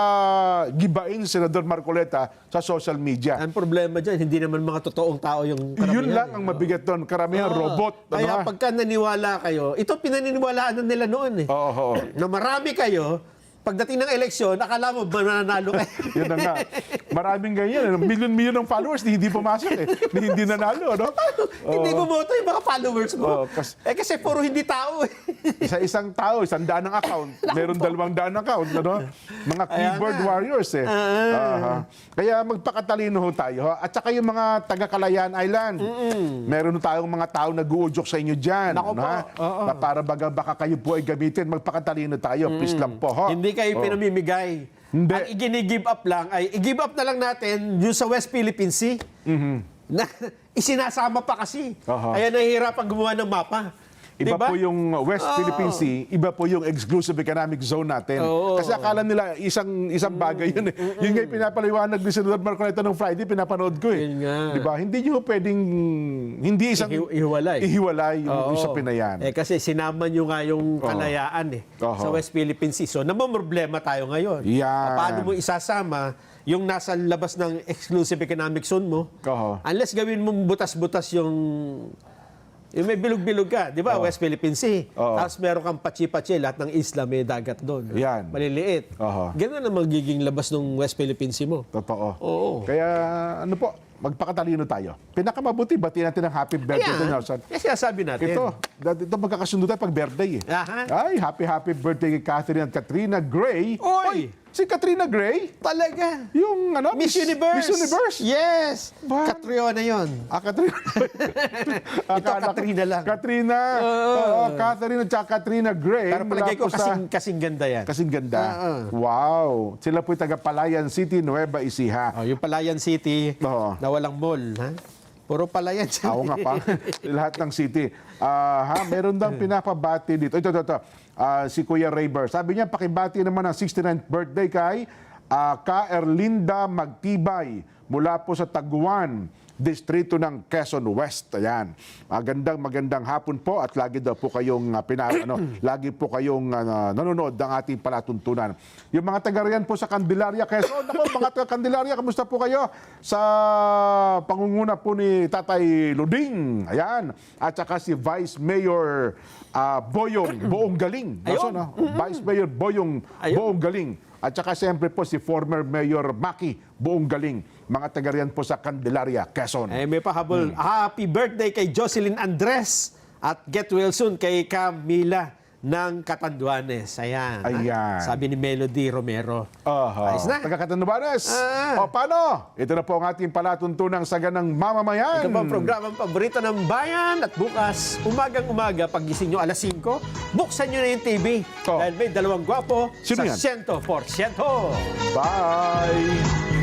gibain si Senador Marcoleta sa social media. Ang problema dyan, hindi naman mga totoong tao yung karamihan. Yun lang ang mabigat doon. Karamihan robot. Kaya pagka naniwala kayo, ito pinaniniwalaan na nila noon eh. Na marami kayo, pagdating ng eleksyon, akala mo mananalo kayo. Yun na nga. Maraming ganyan. Milyon-milyon ng followers, hindi pumasok eh. Hindi nanalo, no? Hindi bumoto yung mga followers mo. Kasi puro hindi tao eh. Sa isang tao, 100 ang account. Meron 200 account, ano? Mga keyboard warriors eh. Kaya magpakatalino ho tayo. At saka yung mga taga-Kalayaan Island. Meron tayong mga tao nag-uudyok sa inyo dyan. Nako po. Na para baka kayo po ay gamitin. Magpakatalino tayo. Please lang po. Hindi kayo pinamimigay. Hindi. Ang i-give up lang ay i-give up na lang natin yung sa West Philippine Sea. Na isinasama pa kasi. Kaya nahihirapan gumawa ng mapa. Iba po yung West Philippine Sea, iba po yung exclusive economic zone natin. Kasi akala nila isang bagay yun eh. Yun nga yung pinapaliwanag ni Senador Marcoleta nung Friday, pinapanood ko eh. Diba? Hindi nyo pwedeng, hindi isang ihiwalay yung usapin na yan. Kasi sinama nyo nga yung Kalayaan eh, sa West Philippine Sea. So, namamroblema tayo ngayon. Paano mo isasama yung nasa labas ng exclusive economic zone mo, unless gawin mong butas-butas yung may bilog-bilog ka, di ba? West Philippine Sea. Tapos meron kang pachi-pachi, lahat ng isla may dagat doon. Yan. Maliliit. Ganun ang magiging labas ng West Philippine Sea mo. Totoo. Kaya ano po, magpakatalino tayo. Pinakamabuti, batiin natin ang happy birthday to Nelson. Kasi sabi natin. Ito magkakasundo tayo pag birthday eh. Ay, happy birthday kay Catherine at Katrina Gray. Oy! Si Katrina Gray? Talaga? Yung Miss Universe. Miss Universe? Yes! Catriona yun. Katrina. Ito, Katrina lang. Katrina. Catherine at Katrina Gray. Pero palagay ko kasing ganda yan. Kasing ganda. Wow. Sila po'y taga Palayan City, Nueva Ecija. Yung Palayan City na walang mall. Puro Palayan City. Oo nga pa. Lahat ng city. Meron daw pinapabati dito. Ito. Si Kuya Rayber. Sabi niya, pakibati naman ang 69th birthday kay Ka Erlinda Magtibay mula po sa Taguan, distrito ng Quezon West. Ayan. Magandang hapon po at lagi daw po kayong lagi po kayong nanonood ng ating palatuntunan. Yung mga taga riyan po sa Candelaria, Quezon. Ako, mga taga Candelaria, kamusta po kayo? Sa pangunguna po ni Tatay Luding. Ayan. At saka si Vice Mayor Boyong Galing. Vice Mayor Boyong Galing. At saka siyempre po si former Mayor Maki Galing. Mga taga riyan po sa Candelaria, Quezon. May pahabol. Happy birthday kay Jocelyn Andres at get well soon kay Camila ng Catanduanes. Ayan. Sabi ni Melody Romero. Ayos na. Taga Catanduanes. Paano? Ito na po ang ating palatuntunang Saganang Mamamayan. Ito po ang programang paborito ng bayan. At bukas, umagang-umaga, pagising nyo alas 5, buksan nyo na yung TV. Dahil may dalawang gwapo sa 100%. Bye!